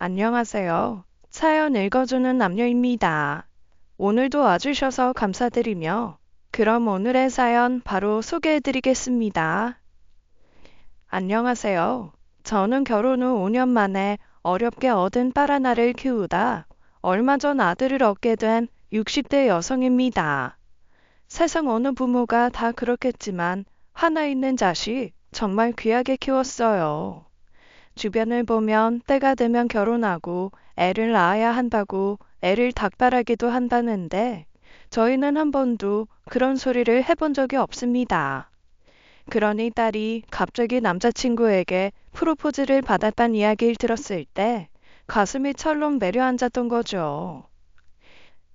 안녕하세요. 사연 읽어주는 남녀입니다. 오늘도 와주셔서 감사드리며, 그럼 오늘의 사연 바로 소개해드리겠습니다. 안녕하세요. 저는 결혼 후 5년 만에 어렵게 얻은 딸 하나를 키우다 얼마 전 아들을 얻게 된 60대 여성입니다. 세상 어느 부모가 다 그렇겠지만 하나 있는 자식 정말 귀하게 키웠어요. 주변을 보면 때가 되면 결혼하고 애를 낳아야 한다고 애를 닥달하기도 한다는데 저희는 한 번도 그런 소리를 해본 적이 없습니다. 그러니 딸이 갑자기 남자친구에게 프로포즈를 받았단 이야기를 들었을 때 가슴이 철렁 내려앉았던 거죠.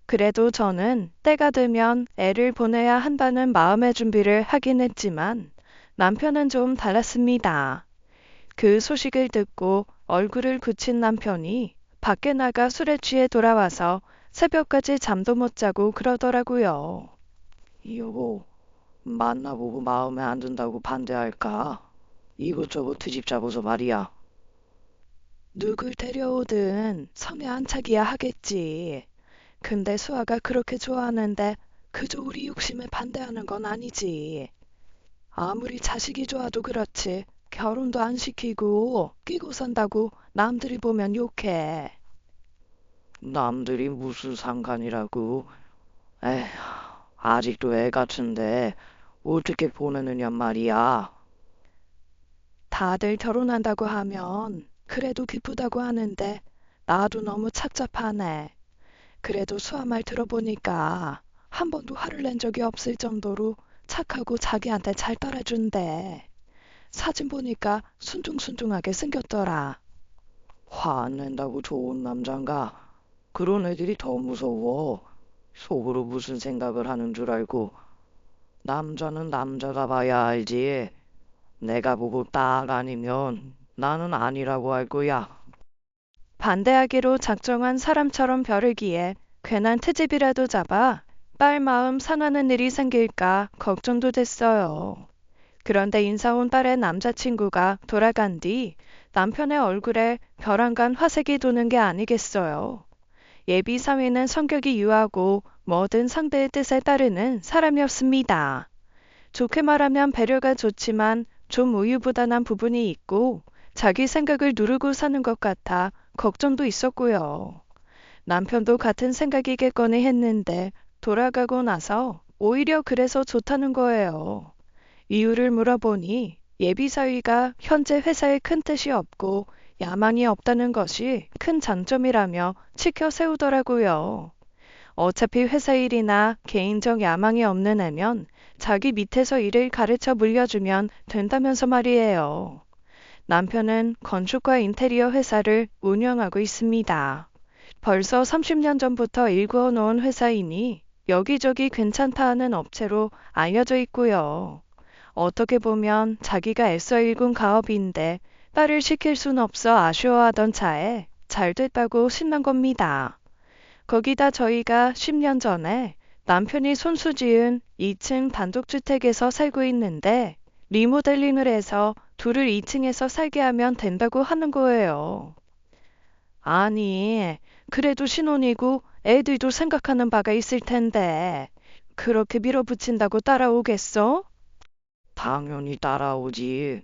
그래도 저는 때가 되면 애를 보내야 한다는 마음의 준비를 하긴 했지만 남편은 좀 달랐습니다. 그 소식을 듣고 얼굴을 굳힌 남편이 밖에 나가 술에 취해 돌아와서 새벽까지 잠도 못 자고 그러더라고요. 여보, 만나보고 마음에 안 든다고 반대할까? 이것저것 트집잡아서 말이야. 누굴 데려오든 성에 안착이야 하겠지. 근데 수아가 그렇게 좋아하는데 그저 우리 욕심에 반대하는 건 아니지. 아무리 자식이 좋아도 그렇지. 결혼도 안 시키고 끼고 산다고 남들이 보면 욕해. 남들이 무슨 상관이라고. 에휴, 아직도 애 같은데 어떻게 보내느냐 말이야. 다들 결혼한다고 하면 그래도 기쁘다고 하는데 나도 너무 착잡하네. 그래도 수아 말 들어보니까 한 번도 화를 낸 적이 없을 정도로 착하고 자기한테 잘 따라준대. 사진 보니까 순둥순둥하게 생겼더라. 화 안 낸다고 좋은 남잔가? 그런 애들이 더 무서워. 속으로 무슨 생각을 하는 줄 알고. 남자는 남자가 봐야 알지. 내가 보고 딱 아니면 나는 아니라고 할 거야. 반대하기로 작정한 사람처럼 벼르기에 괜한 트집이라도 잡아 딸 마음 상하는 일이 생길까 걱정도 됐어요. 그런데 인사 온 딸의 남자친구가 돌아간 뒤 남편의 얼굴에 벼랑간 화색이 도는 게 아니겠어요. 예비 사위는 성격이 유하고 뭐든 상대의 뜻에 따르는 사람이었습니다. 좋게 말하면 배려가 좋지만 좀 우유부단한 부분이 있고 자기 생각을 누르고 사는 것 같아 걱정도 있었고요. 남편도 같은 생각이겠거니 했는데 돌아가고 나서 오히려 그래서 좋다는 거예요. 이유를 물어보니 예비 사위가 현재 회사에 큰 뜻이 없고 야망이 없다는 것이 큰 장점이라며 치켜 세우더라고요. 어차피 회사 일이나 개인적 야망이 없는 애면 자기 밑에서 일을 가르쳐 물려주면 된다면서 말이에요. 남편은 건축과 인테리어 회사를 운영하고 있습니다. 벌써 30년 전부터 일구어 놓은 회사이니 여기저기 괜찮다 하는 업체로 알려져 있고요. 어떻게 보면 자기가 애써 일군 가업인데 딸을 시킬 순 없어 아쉬워하던 차에 잘 됐다고 신난 겁니다. 거기다 저희가 10년 전에 남편이 손수 지은 2층 단독주택에서 살고 있는데 리모델링을 해서 둘을 2층에서 살게 하면 된다고 하는 거예요. 아니, 그래도 신혼이고 애들도 생각하는 바가 있을 텐데 그렇게 밀어붙인다고 따라오겠어? 당연히 따라오지.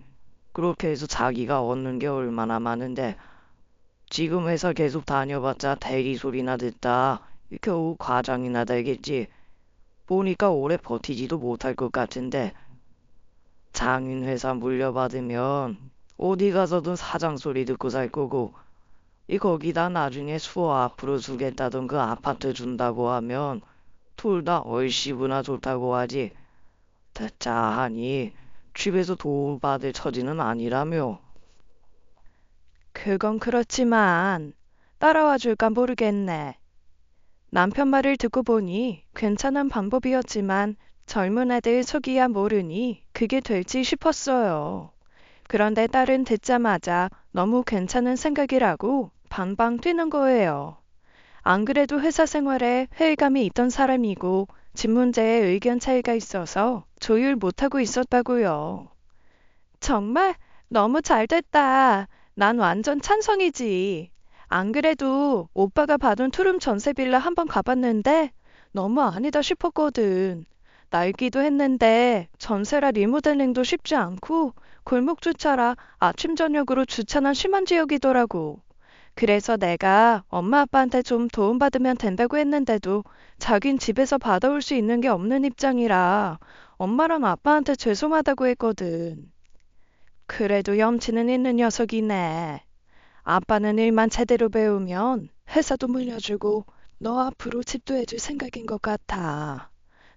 그렇게 해서 자기가 얻는 게 얼마나 많은데 지금 회사 계속 다녀봤자 대리 소리나 듣다 겨우 과장이나 되겠지. 보니까 오래 버티지도 못할 것 같은데 장인 회사 물려받으면 어디 가서든 사장 소리 듣고 살 거고 이 거기다 나중에 수호 앞으로 주겠다던 그 아파트 준다고 하면 둘 다 얼씨구나 좋다고 하지. 듣자 하니 집에서 도움받을 처지는 아니라며. 그건 그렇지만 따라와 줄까 모르겠네. 남편 말을 듣고 보니 괜찮은 방법이었지만 젊은 애들 속이야 모르니 그게 될지 싶었어요. 그런데 딸은 듣자마자 너무 괜찮은 생각이라고 방방 뛰는 거예요. 안 그래도 회사 생활에 회의감이 있던 사람이고 집 문제에 의견 차이가 있어서 조율 못하고 있었다고요. 정말 너무 잘 됐다. 난 완전 찬성이지. 안 그래도 오빠가 받은 투룸 전세 빌라 한번 가봤는데 너무 아니다 싶었거든. 낡기도 했는데 전세라 리모델링도 쉽지 않고 골목 주차라 아침 저녁으로 주차난 심한 지역이더라고. 그래서 내가 엄마 아빠한테 좀 도움받으면 된다고 했는데도 자긴 집에서 받아올 수 있는 게 없는 입장이라 엄마랑 아빠한테 죄송하다고 했거든. 그래도 염치는 있는 녀석이네. 아빠는 일만 제대로 배우면 회사도 물려주고 너 앞으로 집도 해줄 생각인 것 같아.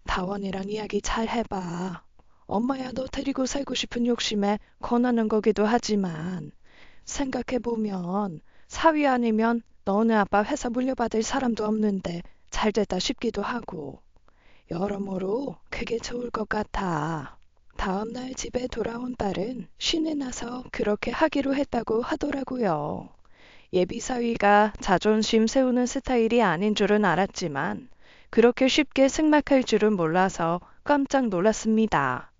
다원이랑 이야기 잘 해봐. 엄마야 너 데리고 살고 싶은 욕심에 권하는 거기도 하지만 생각해보면 사위 아니면 너네 아빠 회사 물려받을 사람도 없는데 잘 됐다 싶기도 하고 여러모로 그게 좋을 것 같아. 다음날 집에 돌아온 딸은 신이 나서 그렇게 하기로 했다고 하더라고요. 예비 사위가 자존심 세우는 스타일이 아닌 줄은 알았지만 그렇게 쉽게 승낙할 줄은 몰라서 깜짝 놀랐습니다.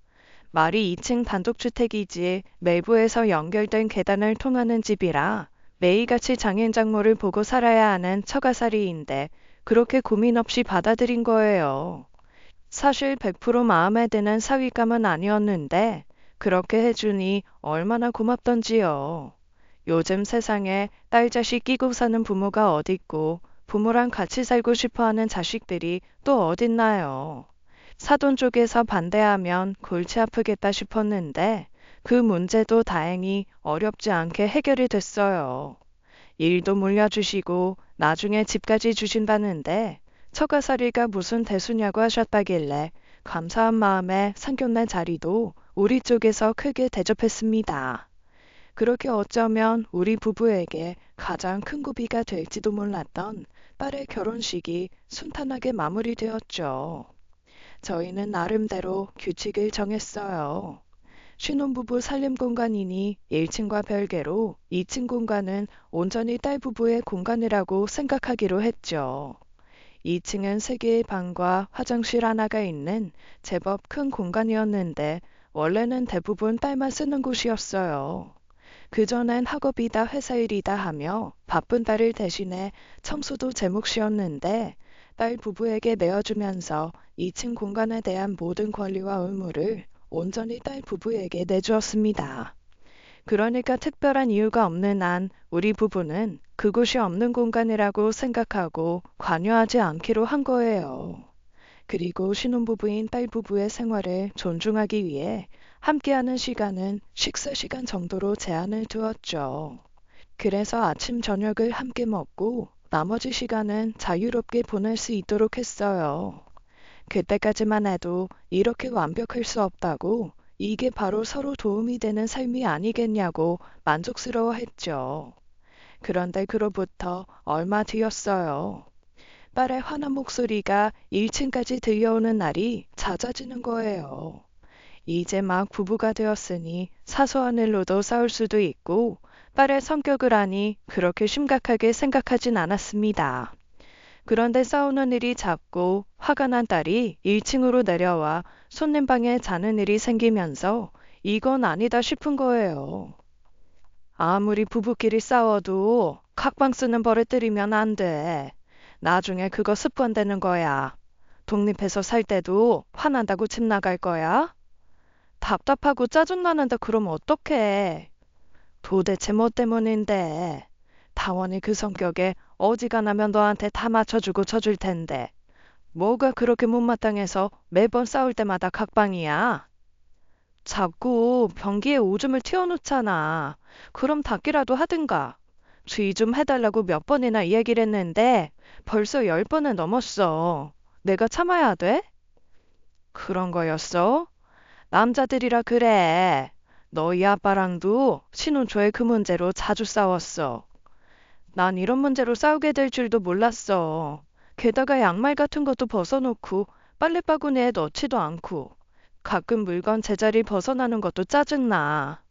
말이 2층 단독주택이지 내부에서 연결된 계단을 통하는 집이라 매일같이 장인장모를 보고 살아야 하는 처가살이인데 그렇게 고민 없이 받아들인 거예요. 사실 100% 마음에 드는 사위감은 아니었는데 그렇게 해주니 얼마나 고맙던지요. 요즘 세상에 딸 자식 끼고 사는 부모가 어딨고 부모랑 같이 살고 싶어하는 자식들이 또 어딨나요. 사돈 쪽에서 반대하면 골치 아프겠다 싶었는데 그 문제도 다행히 어렵지 않게 해결이 됐어요. 일도 물려주시고 나중에 집까지 주신다는데 처가살이가 무슨 대수냐고 하셨다길래 감사한 마음에 상견례 자리도 우리 쪽에서 크게 대접했습니다. 그렇게 어쩌면 우리 부부에게 가장 큰 고비가 될지도 몰랐던 딸의 결혼식이 순탄하게 마무리되었죠. 저희는 나름대로 규칙을 정했어요. 신혼부부 살림 공간이니 1층과 별개로 2층 공간은 온전히 딸 부부의 공간이라고 생각하기로 했죠. 2층은 3개의 방과 화장실 하나가 있는 제법 큰 공간이었는데 원래는 대부분 딸만 쓰는 곳이었어요. 그전엔 학업이다 회사 일이다 하며 바쁜 딸을 대신해 청소도 제 몫이었는데 딸 부부에게 내어주면서 2층 공간에 대한 모든 권리와 의무를 온전히 딸 부부에게 내주었습니다. 그러니까 특별한 이유가 없는 한 우리 부부는 그곳이 없는 공간이라고 생각하고 관여하지 않기로 한 거예요. 그리고 신혼부부인 딸 부부의 생활을 존중하기 위해 함께하는 시간은 식사 시간 정도로 제한을 두었죠. 그래서 아침 저녁을 함께 먹고 나머지 시간은 자유롭게 보낼 수 있도록 했어요. 그때까지만 해도 이렇게 완벽할 수 없다고 이게 바로 서로 도움이 되는 삶이 아니겠냐고 만족스러워 했죠. 그런데 그로부터 얼마 뒤였어요. 딸의 화난 목소리가 1층까지 들려오는 날이 잦아지는 거예요. 이제 막 부부가 되었으니 사소한 일로도 싸울 수도 있고 딸의 성격을 아니 그렇게 심각하게 생각하진 않았습니다. 그런데 싸우는 일이 잦고 화가 난 딸이 1층으로 내려와 손님 방에 자는 일이 생기면서 이건 아니다 싶은 거예요. 아무리 부부끼리 싸워도 각방 쓰는 버릇 들이면 안 돼. 나중에 그거 습관되는 거야. 독립해서 살 때도 화난다고 집 나갈 거야? 답답하고 짜증나는데 그럼 어떡해? 도대체 뭐 때문인데? 다원이 그 성격에 어지간하면 너한테 다 맞춰주고 쳐줄 텐데. 뭐가 그렇게 못마땅해서 매번 싸울 때마다 각방이야? 자꾸 변기에 오줌을 튀어놓잖아. 그럼 닦기라도 하든가. 주의 좀 해달라고 몇 번이나 이야기를 했는데 벌써 10번은 넘었어. 내가 참아야 돼? 그런 거였어? 남자들이라 그래. 너희 아빠랑도 신혼 초에 그 문제로 자주 싸웠어. 난 이런 문제로 싸우게 될 줄도 몰랐어. 게다가 양말 같은 것도 벗어놓고 빨래바구니에 넣지도 않고 가끔 물건 제자리 벗어나는 것도 짜증나.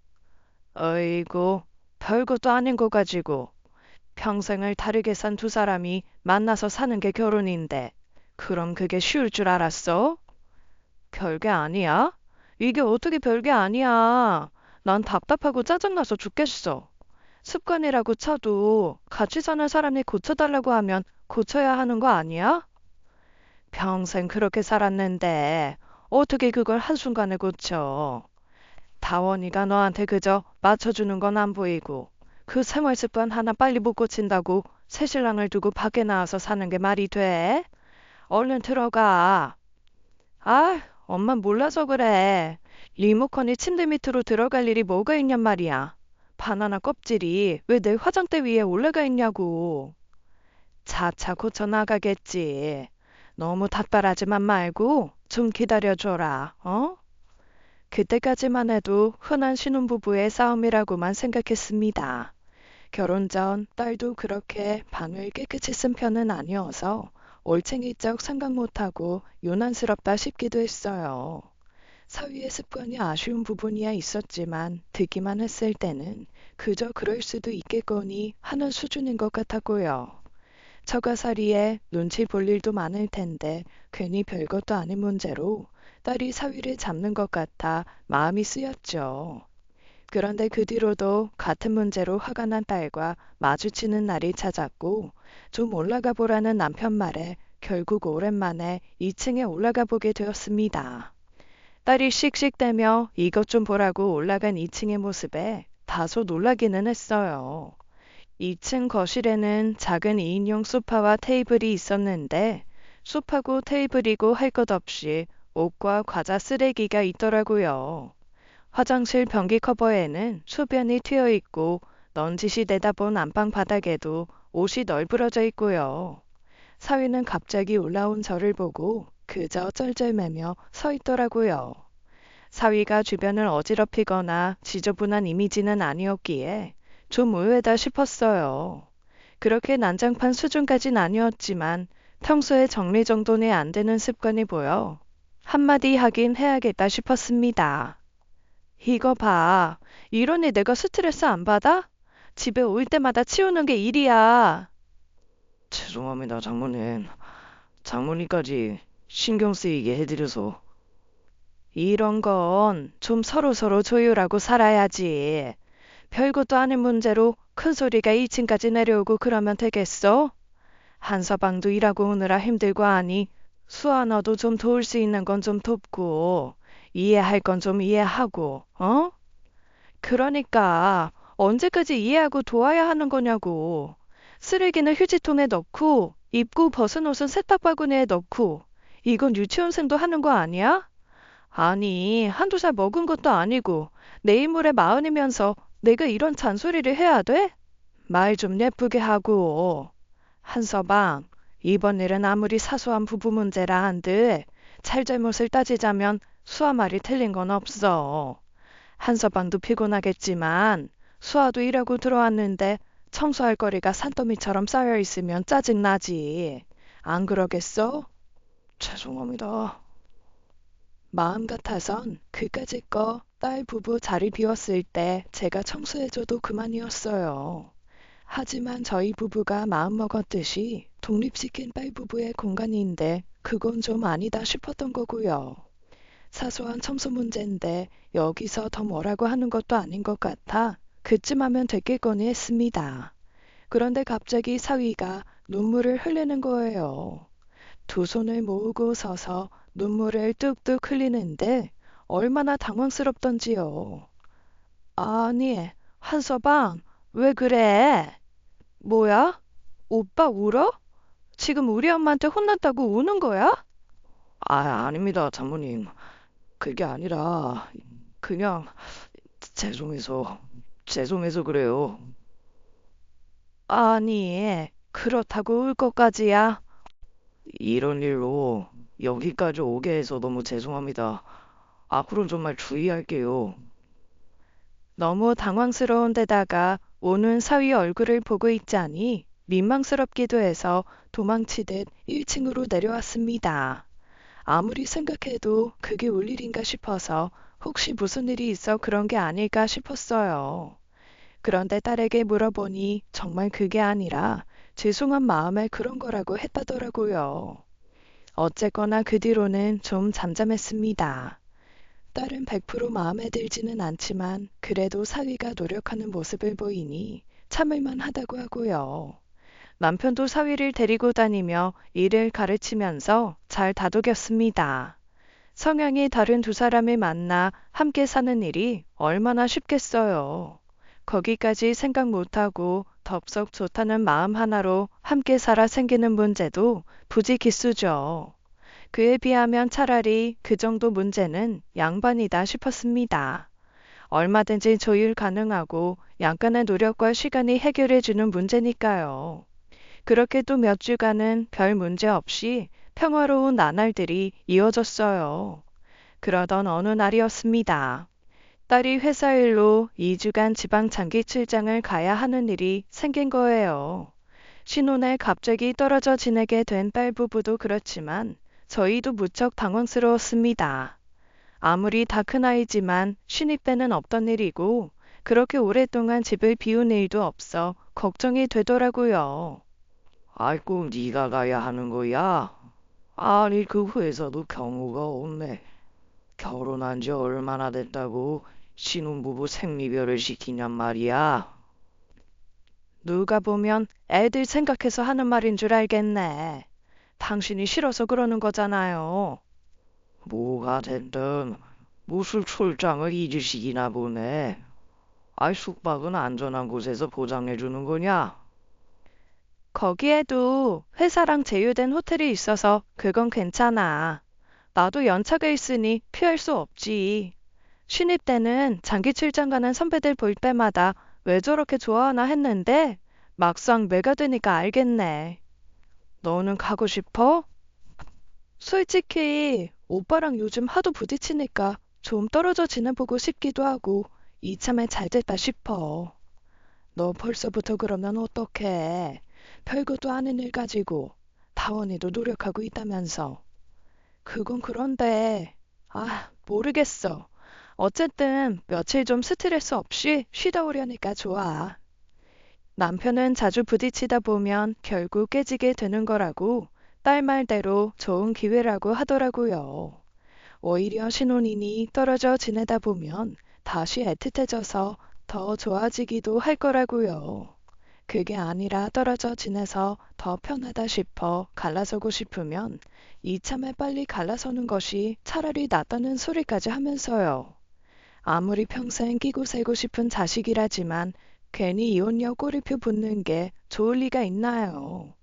어이구, 별것도 아닌 거 가지고 평생을 다르게 산 두 사람이 만나서 사는 게 결혼인데 그럼 그게 쉬울 줄 알았어? 별게 아니야? 이게 어떻게 별게 아니야. 난 답답하고 짜증나서 죽겠어. 습관이라고 쳐도 같이 사는 사람이 고쳐달라고 하면 고쳐야 하는 거 아니야? 평생 그렇게 살았는데 어떻게 그걸 한순간에 고쳐? 다원이가 너한테 그저 맞춰주는 건 안 보이고 그 생활 습관 하나 빨리 못 고친다고 새신랑을 두고 밖에 나와서 사는 게 말이 돼? 얼른 들어가. 아, 엄마 몰라서 그래. 리모컨이 침대 밑으로 들어갈 일이 뭐가 있냔 말이야. 바나나 껍질이 왜 내 화장대 위에 올라가 있냐고. 차차 고쳐 나가겠지. 너무 닥달하지만 말고 좀 기다려줘라, 어? 그때까지만 해도 흔한 신혼부부의 싸움이라고만 생각했습니다. 결혼 전 딸도 그렇게 방을 깨끗이 쓴 편은 아니어서 올챙이적 생각 못하고 요란스럽다 싶기도 했어요. 사위의 습관이 아쉬운 부분이야 있었지만 듣기만 했을 때는 그저 그럴 수도 있겠거니 하는 수준인 것 같았고요. 처가살이에 눈치 볼 일도 많을 텐데 괜히 별것도 아닌 문제로 딸이 사위를 잡는 것 같아 마음이 쓰였죠. 그런데 그 뒤로도 같은 문제로 화가 난 딸과 마주치는 날이 찾았고 좀 올라가 보라는 남편 말에 결국 오랜만에 2층에 올라가 보게 되었습니다. 딸이 씩씩대며 이것 좀 보라고 올라간 2층의 모습에 다소 놀라기는 했어요. 2층 거실에는 작은 2인용 소파와 테이블이 있었는데 소파고 테이블이고 할 것 없이 옷과 과자 쓰레기가 있더라고요. 화장실 변기 커버에는 소변이 튀어 있고 넌지시 내다본 안방 바닥에도 옷이 널브러져 있고요. 사위는 갑자기 올라온 저를 보고 그저 쩔쩔매며 서 있더라고요. 사위가 주변을 어지럽히거나 지저분한 이미지는 아니었기에 좀 의외다 싶었어요. 그렇게 난장판 수준까진 아니었지만 평소에 정리정돈이 안 되는 습관이 보여 한마디 하긴 해야겠다 싶었습니다. 이거 봐. 이러니 내가 스트레스 안 받아? 집에 올 때마다 치우는 게 일이야. 죄송합니다, 장모님. 장모님까지 신경 쓰이게 해드려서. 이런 건 좀 서로서로 조율하고 살아야지. 별것도 아닌 문제로 큰 소리가 2층까지 내려오고 그러면 되겠어? 한서방도 일하고 오느라 힘들고 하니 수아 너도 좀 도울 수 있는 건 좀 돕고 이해할 건 좀 이해하고, 어? 그러니까 언제까지 이해하고 도와야 하는 거냐고. 쓰레기는 휴지통에 넣고 입고 벗은 옷은 세탁바구니에 넣고 이건 유치원생도 하는 거 아니야? 아니, 한두 살 먹은 것도 아니고 내 인물에 마흔이면서 내가 이런 잔소리를 해야 돼? 말 좀 예쁘게 하고. 한서방, 이번 일은 아무리 사소한 부부 문제라 한들 잘잘못을 따지자면 수아 말이 틀린 건 없어. 한서방도 피곤하겠지만 수아도 일하고 들어왔는데 청소할 거리가 산더미처럼 쌓여 있으면 짜증나지. 안 그러겠어? 죄송합니다. 마음 같아선 그까짓 거 딸 부부 자리 비웠을 때 제가 청소해줘도 그만이었어요. 하지만 저희 부부가 마음먹었듯이 독립시킨 딸 부부의 공간인데 그건 좀 아니다 싶었던 거고요. 사소한 청소 문제인데 여기서 더 뭐라고 하는 것도 아닌 것 같아 그쯤 하면 됐겠거니 했습니다. 그런데 갑자기 사위가 눈물을 흘리는 거예요. 두 손을 모으고 서서 눈물을 뚝뚝 흘리는데 얼마나 당황스럽던지요. 아니, 한서방, 왜 그래? 뭐야? 오빠 울어? 지금 우리 엄마한테 혼났다고 우는 거야? 아닙니다, 장모님. 그게 아니라, 그냥, 죄송해서 그래요. 아니, 그렇다고 울 것까지야. 이런 일로 여기까지 오게 해서 너무 죄송합니다. 앞으로는 정말 주의할게요. 너무 당황스러운 데다가 오는 사위 얼굴을 보고 있자니 민망스럽기도 해서 도망치듯 1층으로 내려왔습니다. 아무리 생각해도 그게 올 일인가 싶어서 혹시 무슨 일이 있어 그런 게 아닐까 싶었어요. 그런데 딸에게 물어보니 정말 그게 아니라 죄송한 마음에 그런 거라고 했다더라고요. 어쨌거나 그 뒤로는 좀 잠잠했습니다. 딸은 100% 마음에 들지는 않지만 그래도 사위가 노력하는 모습을 보이니 참을만 하다고 하고요. 남편도 사위를 데리고 다니며 일을 가르치면서 잘 다독였습니다. 성향이 다른 두 사람을 만나 함께 사는 일이 얼마나 쉽겠어요. 거기까지 생각 못하고 덥석 좋다는 마음 하나로 함께 살아 생기는 문제도 부지기수죠. 그에 비하면 차라리 그 정도 문제는 양반이다 싶었습니다. 얼마든지 조율 가능하고 약간의 노력과 시간이 해결해주는 문제니까요. 그렇게 또 몇 주간은 별 문제 없이 평화로운 나날들이 이어졌어요. 그러던 어느 날이었습니다. 딸이 회사 일로 2주간 지방 장기 출장을 가야 하는 일이 생긴 거예요. 신혼에 갑자기 떨어져 지내게 된 딸 부부도 그렇지만 저희도 무척 당황스러웠습니다. 아무리 다 큰아이지만 신입 때는 없던 일이고 그렇게 오랫동안 집을 비운 일도 없어 걱정이 되더라고요. 아이고, 네가 가야 하는 거야? 아니, 그 회사도 경우가 없네. 결혼한 지 얼마나 됐다고 신혼부부 생리별을 시키냔 말이야. 누가 보면 애들 생각해서 하는 말인 줄 알겠네. 당신이 싫어서 그러는 거잖아요. 뭐가 됐든 무술 출장을 잊으시기나 보네. 아이, 숙박은 안전한 곳에서 보장해 주는 거냐? 거기에도 회사랑 제휴된 호텔이 있어서 그건 괜찮아. 나도 연차가 있으니 피할 수 없지. 신입 때는 장기 출장 가는 선배들 볼 때마다 왜 저렇게 좋아하나 했는데 막상 매가 되니까 알겠네. 너는 가고 싶어? 솔직히 오빠랑 요즘 하도 부딪히니까 좀 떨어져 지내보고 싶기도 하고 이참에 잘 됐다 싶어. 너 벌써부터 그러면 어떡해. 별것도 아닌 일 가지고 다원이도 노력하고 있다면서. 그건 그런데 모르겠어. 어쨌든 며칠 좀 스트레스 없이 쉬다 오려니까 좋아. 남편은 자주 부딪히다 보면 결국 깨지게 되는 거라고 딸 말대로 좋은 기회라고 하더라고요. 오히려 신혼이니 떨어져 지내다 보면 다시 애틋해져서 더 좋아지기도 할 거라고요. 그게 아니라 떨어져 지내서 더 편하다 싶어 갈라서고 싶으면 이참에 빨리 갈라서는 것이 차라리 낫다는 소리까지 하면서요. 아무리 평생 끼고 살고 싶은 자식이라지만 괜히 이혼녀 꼬리표 붙는 게 좋을 리가 있나요?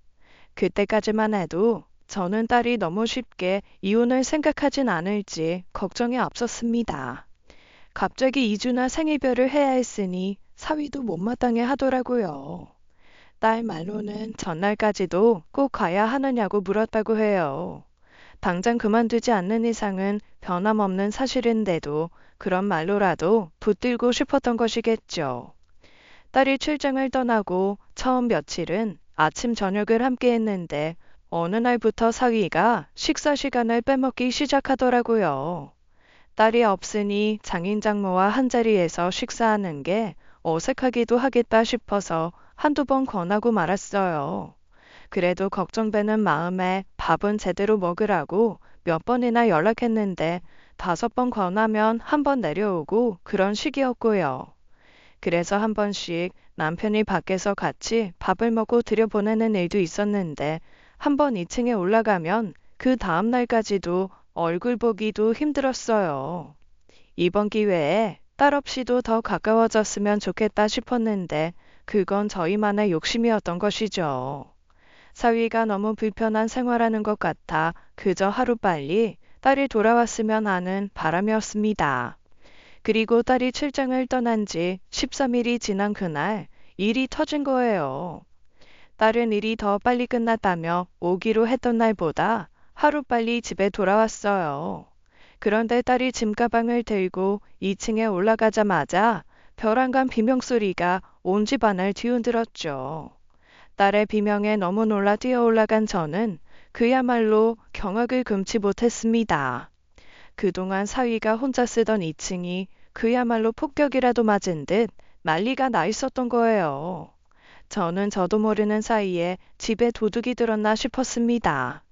그때까지만 해도 저는 딸이 너무 쉽게 이혼을 생각하진 않을지 걱정이 앞섰습니다. 갑자기 2주나 생이별을 해야 했으니 사위도 못마땅해 하더라고요. 딸 말로는 전날까지도 꼭 가야 하느냐고 물었다고 해요. 당장 그만두지 않는 이상은 변함없는 사실인데도 그런 말로라도 붙들고 싶었던 것이겠죠. 딸이 출장을 떠나고 처음 며칠은 아침 저녁을 함께 했는데 어느 날부터 사위가 식사 시간을 빼먹기 시작하더라고요. 딸이 없으니 장인 장모와 한자리에서 식사하는 게 어색하기도 하겠다 싶어서 한두 번 권하고 말았어요. 그래도 걱정되는 마음에 밥은 제대로 먹으라고 몇 번이나 연락했는데 5번 권하면 한 번 내려오고 그런 식이었고요. 그래서 한 번씩 남편이 밖에서 같이 밥을 먹고 들여보내는 일도 있었는데 한 번 2층에 올라가면 그 다음 날까지도 얼굴 보기도 힘들었어요. 이번 기회에 딸 없이도 더 가까워졌으면 좋겠다 싶었는데 그건 저희만의 욕심이었던 것이죠. 사위가 너무 불편한 생활하는 것 같아 그저 하루빨리 딸이 돌아왔으면 하는 바람이었습니다. 그리고 딸이 출장을 떠난 지 13일이 지난 그날 일이 터진 거예요. 딸은 일이 더 빨리 끝났다며 오기로 했던 날보다 하루빨리 집에 돌아왔어요. 그런데 딸이 짐가방을 들고 2층에 올라가자마자 벼랑간 비명소리가 온 집안을 뒤흔들었죠. 딸의 비명에 너무 놀라 뛰어 올라간 저는 그야말로 경악을 금치 못했습니다. 그동안 사위가 혼자 쓰던 2층이 그야말로 폭격이라도 맞은 듯 난리가 나 있었던 거예요. 저는 저도 모르는 사이에 집에 도둑이 들었나 싶었습니다.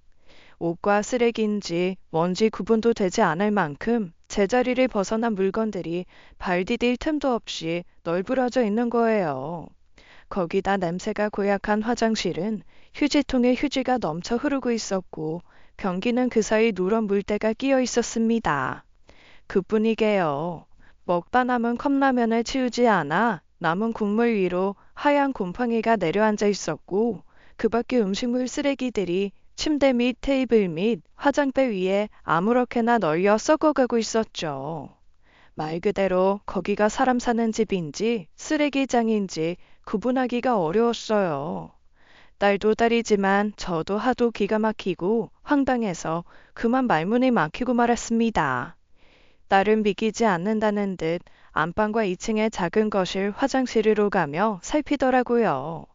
옷과 쓰레기인지 뭔지 구분도 되지 않을 만큼 제자리를 벗어난 물건들이 발 디딜 틈도 없이 널브러져 있는 거예요. 거기다 냄새가 고약한 화장실은 휴지통에 휴지가 넘쳐 흐르고 있었고 변기는 그 사이 누런 물때가 끼어 있었습니다. 그뿐이게요. 먹다 남은 컵라면을 치우지 않아 남은 국물 위로 하얀 곰팡이가 내려앉아 있었고 그 밖에 음식물 쓰레기들이 침대 및 테이블 및 화장대 위에 아무렇게나 널려 썩어가고 있었죠. 말 그대로 거기가 사람 사는 집인지 쓰레기장인지 구분하기가 어려웠어요. 딸도 딸이지만 저도 하도 기가 막히고 황당해서 그만 말문이 막히고 말았습니다. 딸은 믿기지 않는다는 듯 안방과 2층의 작은 거실 화장실으로 가며 살피더라고요.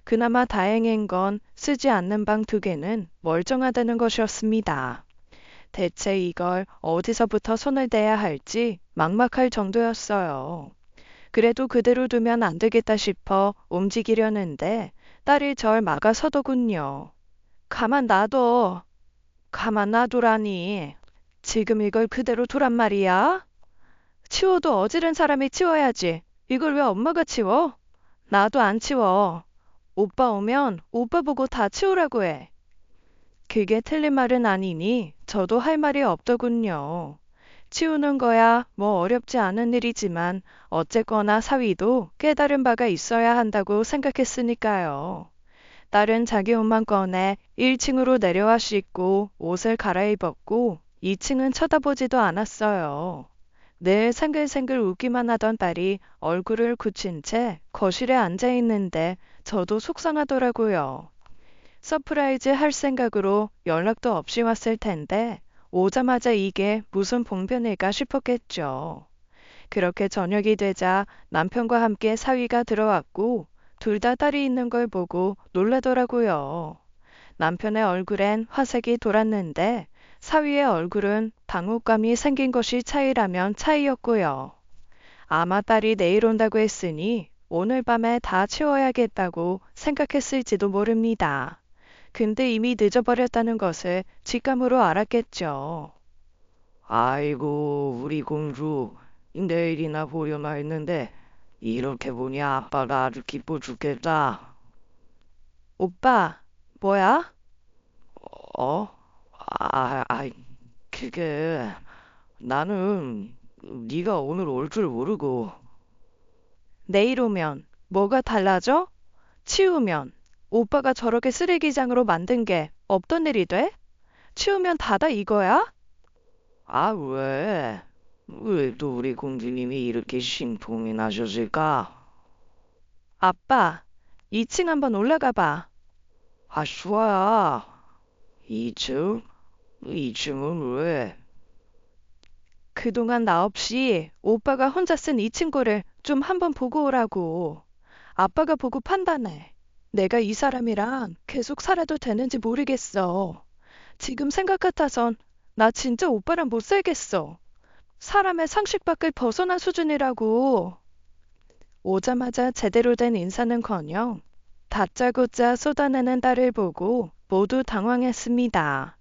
그나마 다행인 건 쓰지 않는 방 2개는 멀쩡하다는 것이었습니다. 대체 이걸 어디서부터 손을 대야 할지 막막할 정도였어요. 그래도 그대로 두면 안 되겠다 싶어 움직이려는데 딸이 절 막아서더군요. 가만 놔둬. 가만 놔두라니. 지금 이걸 그대로 두란 말이야? 치워도 어지른 사람이 치워야지. 이걸 왜 엄마가 치워? 나도 안 치워. 오빠 오면 오빠 보고 다 치우라고 해. 그게 틀린 말은 아니니 저도 할 말이 없더군요. 치우는 거야 뭐 어렵지 않은 일이지만 어쨌거나 사위도 깨달은 바가 있어야 한다고 생각했으니까요. 딸은 자기 옷만 꺼내 1층으로 내려와 씻고 옷을 갈아입었고 2층은 쳐다보지도 않았어요. 늘 생글생글 웃기만 하던 딸이 얼굴을 굳힌 채 거실에 앉아 있는데 저도 속상하더라고요. 서프라이즈 할 생각으로 연락도 없이 왔을 텐데 오자마자 이게 무슨 봉변일까 싶었겠죠. 그렇게 저녁이 되자 남편과 함께 사위가 들어왔고 둘 다 딸이 있는 걸 보고 놀라더라고요. 남편의 얼굴엔 화색이 돌았는데 사위의 얼굴은 당혹감이 생긴 것이 차이라면 차이였고요. 아마 딸이 내일 온다고 했으니 오늘 밤에 다 치워야겠다고 생각했을지도 모릅니다. 근데 이미 늦어버렸다는 것을 직감으로 알았겠죠. 아이고, 우리 공주. 내일이나 보려나 했는데, 이렇게 보니 아빠가 아주 기뻐 죽겠다. 오빠, 뭐야? 어? 그게, 나는 네가 오늘 올 줄 모르고. 내일 오면 뭐가 달라져? 치우면 오빠가 저렇게 쓰레기장으로 만든 게 없던 일이 돼? 치우면 다다 이거야? 아, 왜? 왜 또 우리 공주님이 이렇게 심통이 나셨을까? 아빠, 2층 한번 올라가 봐. 아, 수아야. 2층? 2층은 왜? 그동안 나 없이 오빠가 혼자 쓴 이 친구를 좀 한번 보고 오라고. 아빠가 보고 판단해. 내가 이 사람이랑 계속 살아도 되는지 모르겠어. 지금 생각 같아선 나 진짜 오빠랑 못 살겠어. 사람의 상식 밖을 벗어난 수준이라고. 오자마자 제대로 된 인사는커녕 다짜고짜 쏟아내는 딸을 보고 모두 당황했습니다.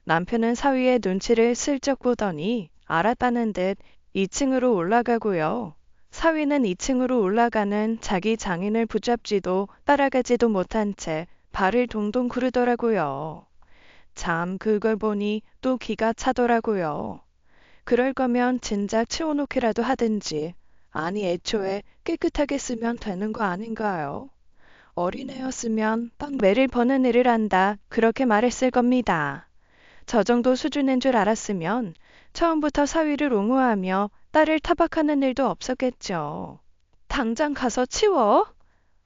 남편은 사위의 눈치를 슬쩍 보더니 알았다는 듯 2층으로 올라가고요. 사위는 2층으로 올라가는 자기 장인을 붙잡지도 따라가지도 못한 채 발을 동동 구르더라고요. 참 그걸 보니 또 기가 차더라고요. 그럴 거면 진작 치워놓기라도 하든지 아니 애초에 깨끗하게 쓰면 되는 거 아닌가요? 어린애였으면 딱 매를 버는 일을 한다 그렇게 말했을 겁니다. 저 정도 수준인 줄 알았으면 처음부터 사위를 옹호하며 딸을 타박하는 일도 없었겠죠. 당장 가서 치워?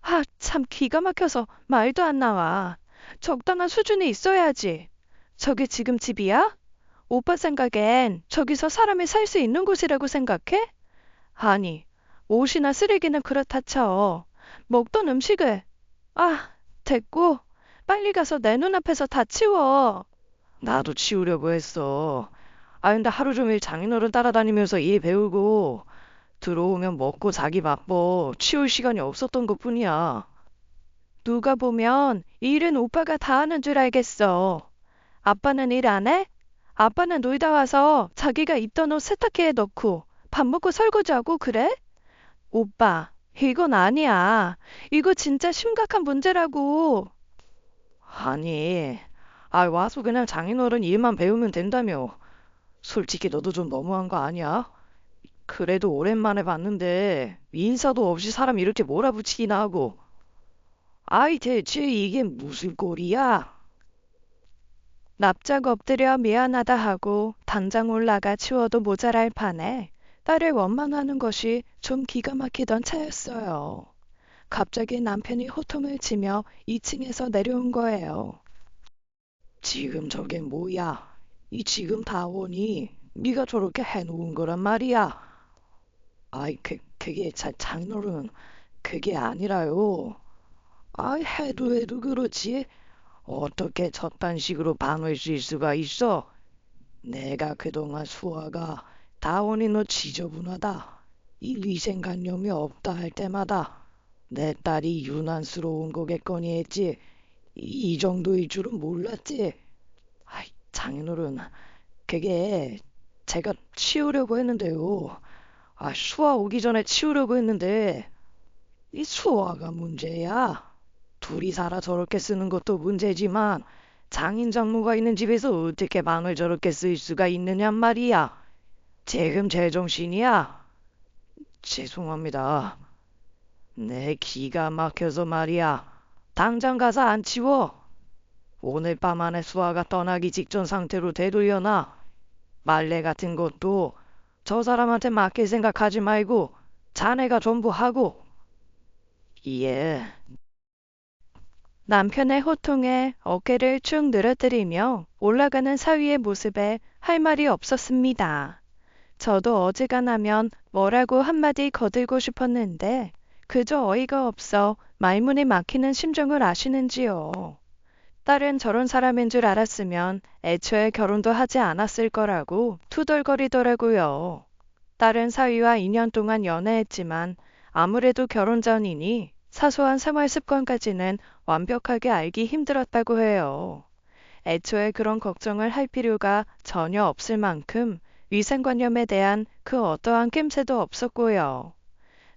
아, 참 기가 막혀서 말도 안 나와. 적당한 수준이 있어야지. 저게 지금 집이야? 오빠 생각엔 저기서 사람이 살 수 있는 곳이라고 생각해? 아니, 옷이나 쓰레기는 그렇다 쳐. 먹던 음식을. 아, 됐고. 빨리 가서 내 눈앞에서 다 치워. 나도 치우려고 했어. 아, 근데 하루 종일 장인어른 따라다니면서 일 배우고 들어오면 먹고 자기 바빠. 치울 시간이 없었던 것뿐이야. 누가 보면 일은 오빠가 다 하는 줄 알겠어. 아빠는 일 안 해? 아빠는 놀다 와서 자기가 입던 옷 세탁기에 넣고 밥 먹고 설거지하고 그래? 오빠, 이건 아니야. 이거 진짜 심각한 문제라고. 아니, 와서 그냥 장인어른 일만 배우면 된다며. 솔직히 너도 좀 너무한 거 아니야? 그래도 오랜만에 봤는데 인사도 없이 사람 이렇게 몰아붙이기나 하고. 대체 이게 무슨 꼴이야? 납작 엎드려 미안하다 하고 당장 올라가 치워도 모자랄 판에 딸을 원망하는 것이 좀 기가 막히던 차였어요. 갑자기 남편이 호통을 치며 2층에서 내려온 거예요. 지금 저게 뭐야? 이 지금 다오니 네가 저렇게 해놓은 거란 말이야. 그게 장인어른 그게 아니라요. 해도 그렇지. 어떻게 저딴 식으로 반을 쓸 수가 있어? 내가 그동안 수아가 다온이 너 지저분하다. 이 위생관념이 없다 할 때마다 내 딸이 유난스러운 거겠거니 했지. 이 정도일 줄은 몰랐지. 장인어른, 그게 제가 치우려고 했는데요. 수아 오기 전에 치우려고 했는데 이 수아가 문제야. 둘이 살아 저렇게 쓰는 것도 문제지만 장인 장모가 있는 집에서 어떻게 방을 저렇게 쓸 수가 있느냔 말이야. 지금 제정신이야. 죄송합니다. 내 기가 막혀서 말이야. 당장 가서 안 치워. 오늘 밤 안에 수아가 떠나기 직전 상태로 되돌려놔. 빨래 같은 것도 저 사람한테 맡길 생각하지 말고 자네가 전부 하고. 예. 남편의 호통에 어깨를 축 늘어뜨리며 올라가는 사위의 모습에 할 말이 없었습니다. 저도 어지간하면 뭐라고 한마디 거들고 싶었는데 그저 어이가 없어 말문이 막히는 심정을 아시는지요. 딸은 저런 사람인 줄 알았으면 애초에 결혼도 하지 않았을 거라고 투덜거리더라고요. 딸은 사위와 2년 동안 연애했지만 아무래도 결혼 전이니 사소한 생활 습관까지는 완벽하게 알기 힘들었다고 해요. 애초에 그런 걱정을 할 필요가 전혀 없을 만큼 위생관념에 대한 그 어떠한 낌새도 없었고요.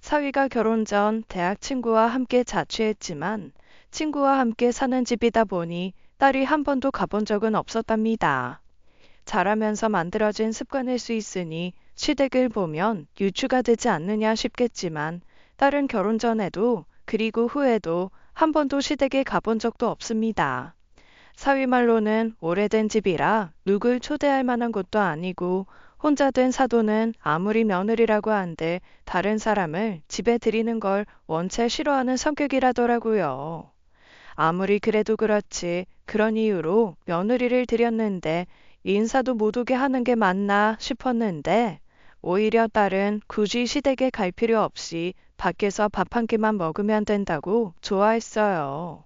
사위가 결혼 전 대학 친구와 함께 자취했지만 친구와 함께 사는 집이다 보니 딸이 한 번도 가본 적은 없었답니다. 자라면서 만들어진 습관일 수 있으니 시댁을 보면 유추가 되지 않느냐 싶겠지만 딸은 결혼 전에도 그리고 후에도 한 번도 시댁에 가본 적도 없습니다. 사위 말로는 오래된 집이라 누굴 초대할 만한 곳도 아니고 혼자 된 사돈은 아무리 며느리라고 한들 다른 사람을 집에 들이는 걸 원체 싫어하는 성격이라더라고요. 아무리 그래도 그렇지 그런 이유로 며느리를 들였는데 인사도 못 오게 하는 게 맞나 싶었는데 오히려 딸은 굳이 시댁에 갈 필요 없이 밖에서 밥 한 끼만 먹으면 된다고 좋아했어요.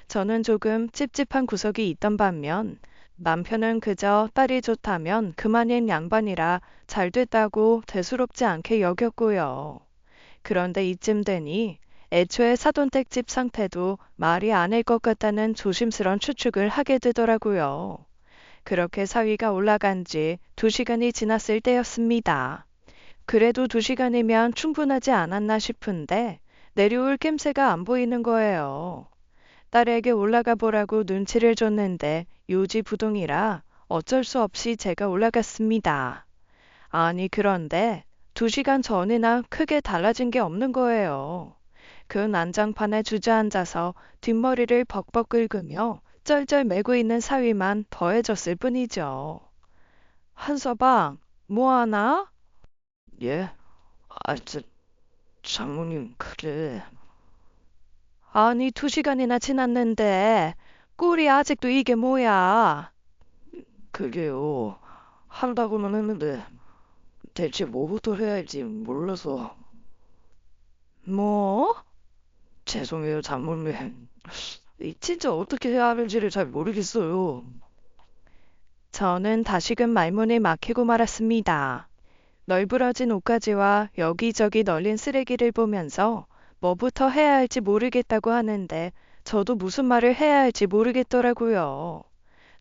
저는 조금 찝찝한 구석이 있던 반면 남편은 그저 딸이 좋다면 그만인 양반이라 잘 됐다고 대수롭지 않게 여겼고요. 그런데 이쯤 되니 애초에 사돈댁집 상태도 말이 아닐 것 같다는 조심스런 추측을 하게 되더라고요. 그렇게 사위가 올라간 지 2시간이 지났을 때였습니다. 그래도 2시간이면 충분하지 않았나 싶은데 내려올 낌새가 안 보이는 거예요. 딸에게 올라가 보라고 눈치를 줬는데 요지부동이라 어쩔 수 없이 제가 올라갔습니다. 아니 그런데 2시간 전이나 크게 달라진 게 없는 거예요. 그 난장판에 주저앉아서 뒷머리를 벅벅 긁으며 쩔쩔 매고 있는 사위만 더해졌을 뿐이죠. 한서방, 뭐하나? 예? 장모님, 그래. 아니 2시간이나 지났는데 꼴이 아직도 이게 뭐야? 그게요. 한다고는 했는데 대체 뭐부터 해야 할지 몰라서. 뭐? 죄송해요, 장모님. 진짜 어떻게 해야 할지를 잘 모르겠어요. 저는 다시금 말문이 막히고 말았습니다. 널브러진 옷가지와 여기저기 널린 쓰레기를 보면서 뭐부터 해야 할지 모르겠다고 하는데 저도 무슨 말을 해야 할지 모르겠더라고요.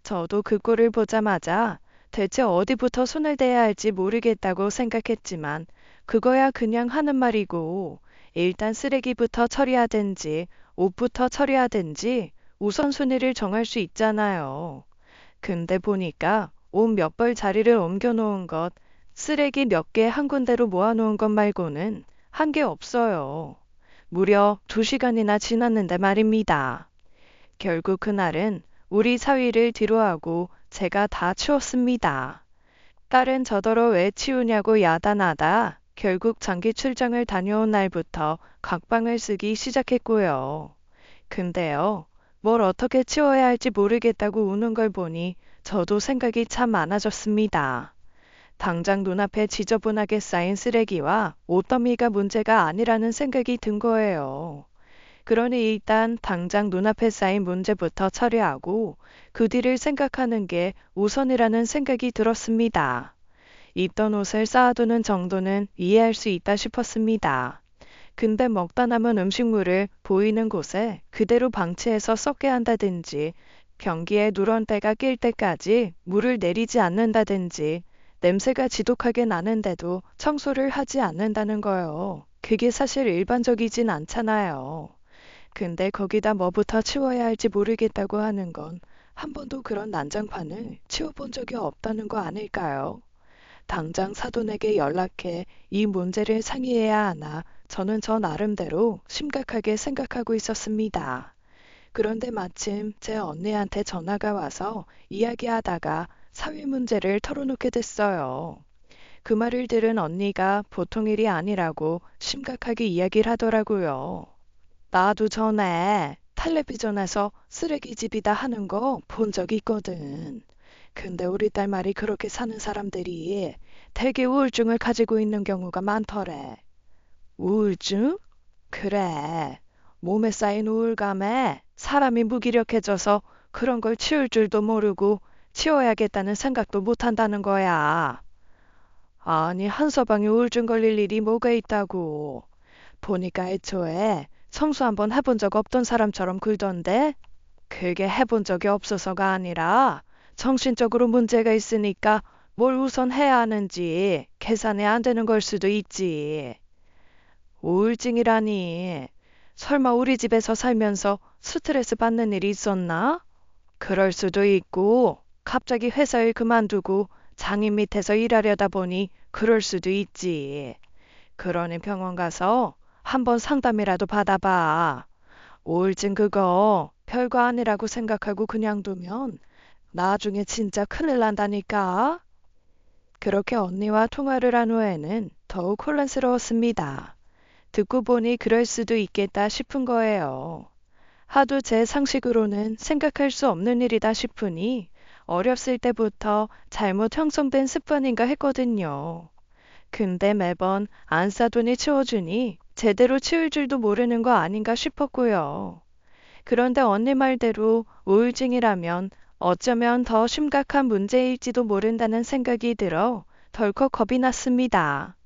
저도 그 꼴을 보자마자 대체 어디부터 손을 대야 할지 모르겠다고 생각했지만 그거야 그냥 하는 말이고 일단 쓰레기부터 처리하든지 옷부터 처리하든지 우선순위를 정할 수 있잖아요. 근데 보니까 옷 몇 벌 자리를 옮겨 놓은 것, 쓰레기 몇 개 한 군데로 모아 놓은 것 말고는 한 게 없어요. 무려 2시간이나 지났는데 말입니다. 결국 그날은 우리 사위를 뒤로하고 제가 다 치웠습니다. 딸은 저더러 왜 치우냐고 야단하다 결국 장기 출장을 다녀온 날부터 각방을 쓰기 시작했고요. 근데요, 뭘 어떻게 치워야 할지 모르겠다고 우는 걸 보니 저도 생각이 참 많아졌습니다. 당장 눈앞에 지저분하게 쌓인 쓰레기와 옷더미가 문제가 아니라는 생각이 든 거예요. 그러니 일단 당장 눈앞에 쌓인 문제부터 처리하고 그 뒤를 생각하는 게 우선이라는 생각이 들었습니다. 입던 옷을 쌓아두는 정도는 이해할 수 있다 싶었습니다. 근데 먹다 남은 음식물을 보이는 곳에 그대로 방치해서 썩게 한다든지 변기에 누런 때가 낄 때까지 물을 내리지 않는다든지 냄새가 지독하게 나는데도 청소를 하지 않는다는 거요. 그게 사실 일반적이진 않잖아요. 근데 거기다 뭐부터 치워야 할지 모르겠다고 하는 건 한 번도 그런 난장판을 치워본 적이 없다는 거 아닐까요? 당장 사돈에게 연락해 이 문제를 상의해야 하나 저는 저 나름대로 심각하게 생각하고 있었습니다. 그런데 마침 제 언니한테 전화가 와서 이야기하다가 사위 문제를 털어놓게 됐어요. 그 말을 들은 언니가 보통 일이 아니라고 심각하게 이야기를 하더라고요. 나도 전에 텔레비전에서 쓰레기집이다 하는 거 본 적 있거든. 근데 우리 딸 말이 그렇게 사는 사람들이 대개 우울증을 가지고 있는 경우가 많더래. 우울증? 그래. 몸에 쌓인 우울감에 사람이 무기력해져서 그런 걸 치울 줄도 모르고 치워야겠다는 생각도 못 한다는 거야. 아니, 한서방이 우울증 걸릴 일이 뭐가 있다고. 보니까 애초에 청소 한번 해본 적 없던 사람처럼 굴던데? 그게 해본 적이 없어서가 아니라 정신적으로 문제가 있으니까 뭘 우선 해야 하는지 계산이 안 되는 걸 수도 있지. 우울증이라니. 설마 우리 집에서 살면서 스트레스 받는 일이 있었나? 그럴 수도 있고 갑자기 회사를 그만두고 장인 밑에서 일하려다 보니 그럴 수도 있지. 그러니 병원 가서 한번 상담이라도 받아봐. 우울증 그거 별거 아니라고 생각하고 그냥 두면 나중에 진짜 큰일 난다니까. 그렇게 언니와 통화를 한 후에는 더욱 혼란스러웠습니다. 듣고 보니 그럴 수도 있겠다 싶은 거예요. 하도 제 상식으로는 생각할 수 없는 일이다 싶으니 어렸을 때부터 잘못 형성된 습관인가 했거든요. 근데 매번 안 싸더니 치워주니 제대로 치울 줄도 모르는 거 아닌가 싶었고요. 그런데 언니 말대로 우울증이라면 어쩌면 더 심각한 문제일지도 모른다는 생각이 들어 덜컥 겁이 났습니다.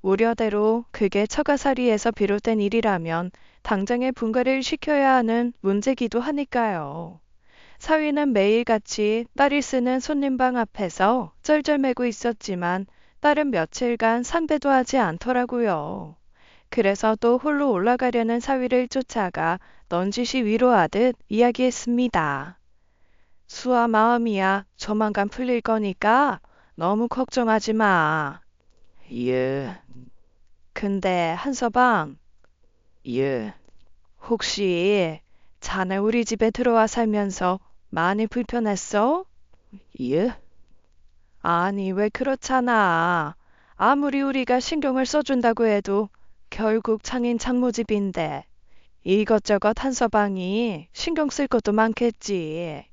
우려대로 그게 처가살이에서 비롯된 일이라면 당장에 분가를 시켜야 하는 문제기도 하니까요. 사위는 매일같이 딸이 쓰는 손님방 앞에서 쩔쩔매고 있었지만 딸은 며칠간 상대도 하지 않더라고요. 그래서 또 홀로 올라가려는 사위를 쫓아가 넌지시 위로하듯 이야기했습니다. 수아 마음이야 조만간 풀릴 거니까 너무 걱정하지 마. 예, 근데 한서방, 예, 혹시 자네 우리 집에 들어와 살면서 많이 불편했어? 예? 아니, 왜 그렇잖아. 아무리 우리가 신경을 써준다고 해도 결국 장인 장모집인데 이것저것 한서방이 신경 쓸 것도 많겠지.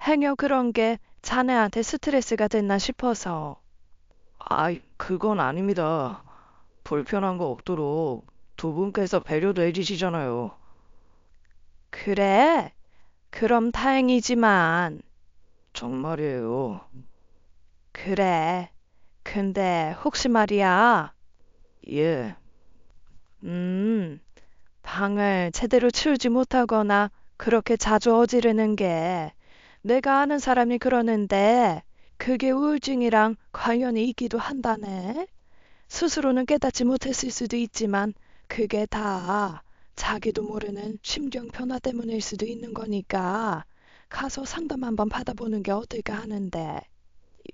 행여 그런 게 자네한테 스트레스가 됐나 싶어서. 아이, 그건 아닙니다. 불편한 거 없도록 두 분께서 배려도 해주시잖아요. 그래? 그럼 다행이지만. 정말이에요. 그래. 근데 혹시 말이야. 예, 음, 방을 제대로 치우지 못하거나 그렇게 자주 어지르는 게 내가 아는 사람이 그러는데 그게 우울증이랑 관련이 있기도 한다네. 스스로는 깨닫지 못했을 수도 있지만 그게 다 자기도 모르는 심경 변화 때문일 수도 있는 거니까 가서 상담 한번 받아보는 게 어떨까 하는데.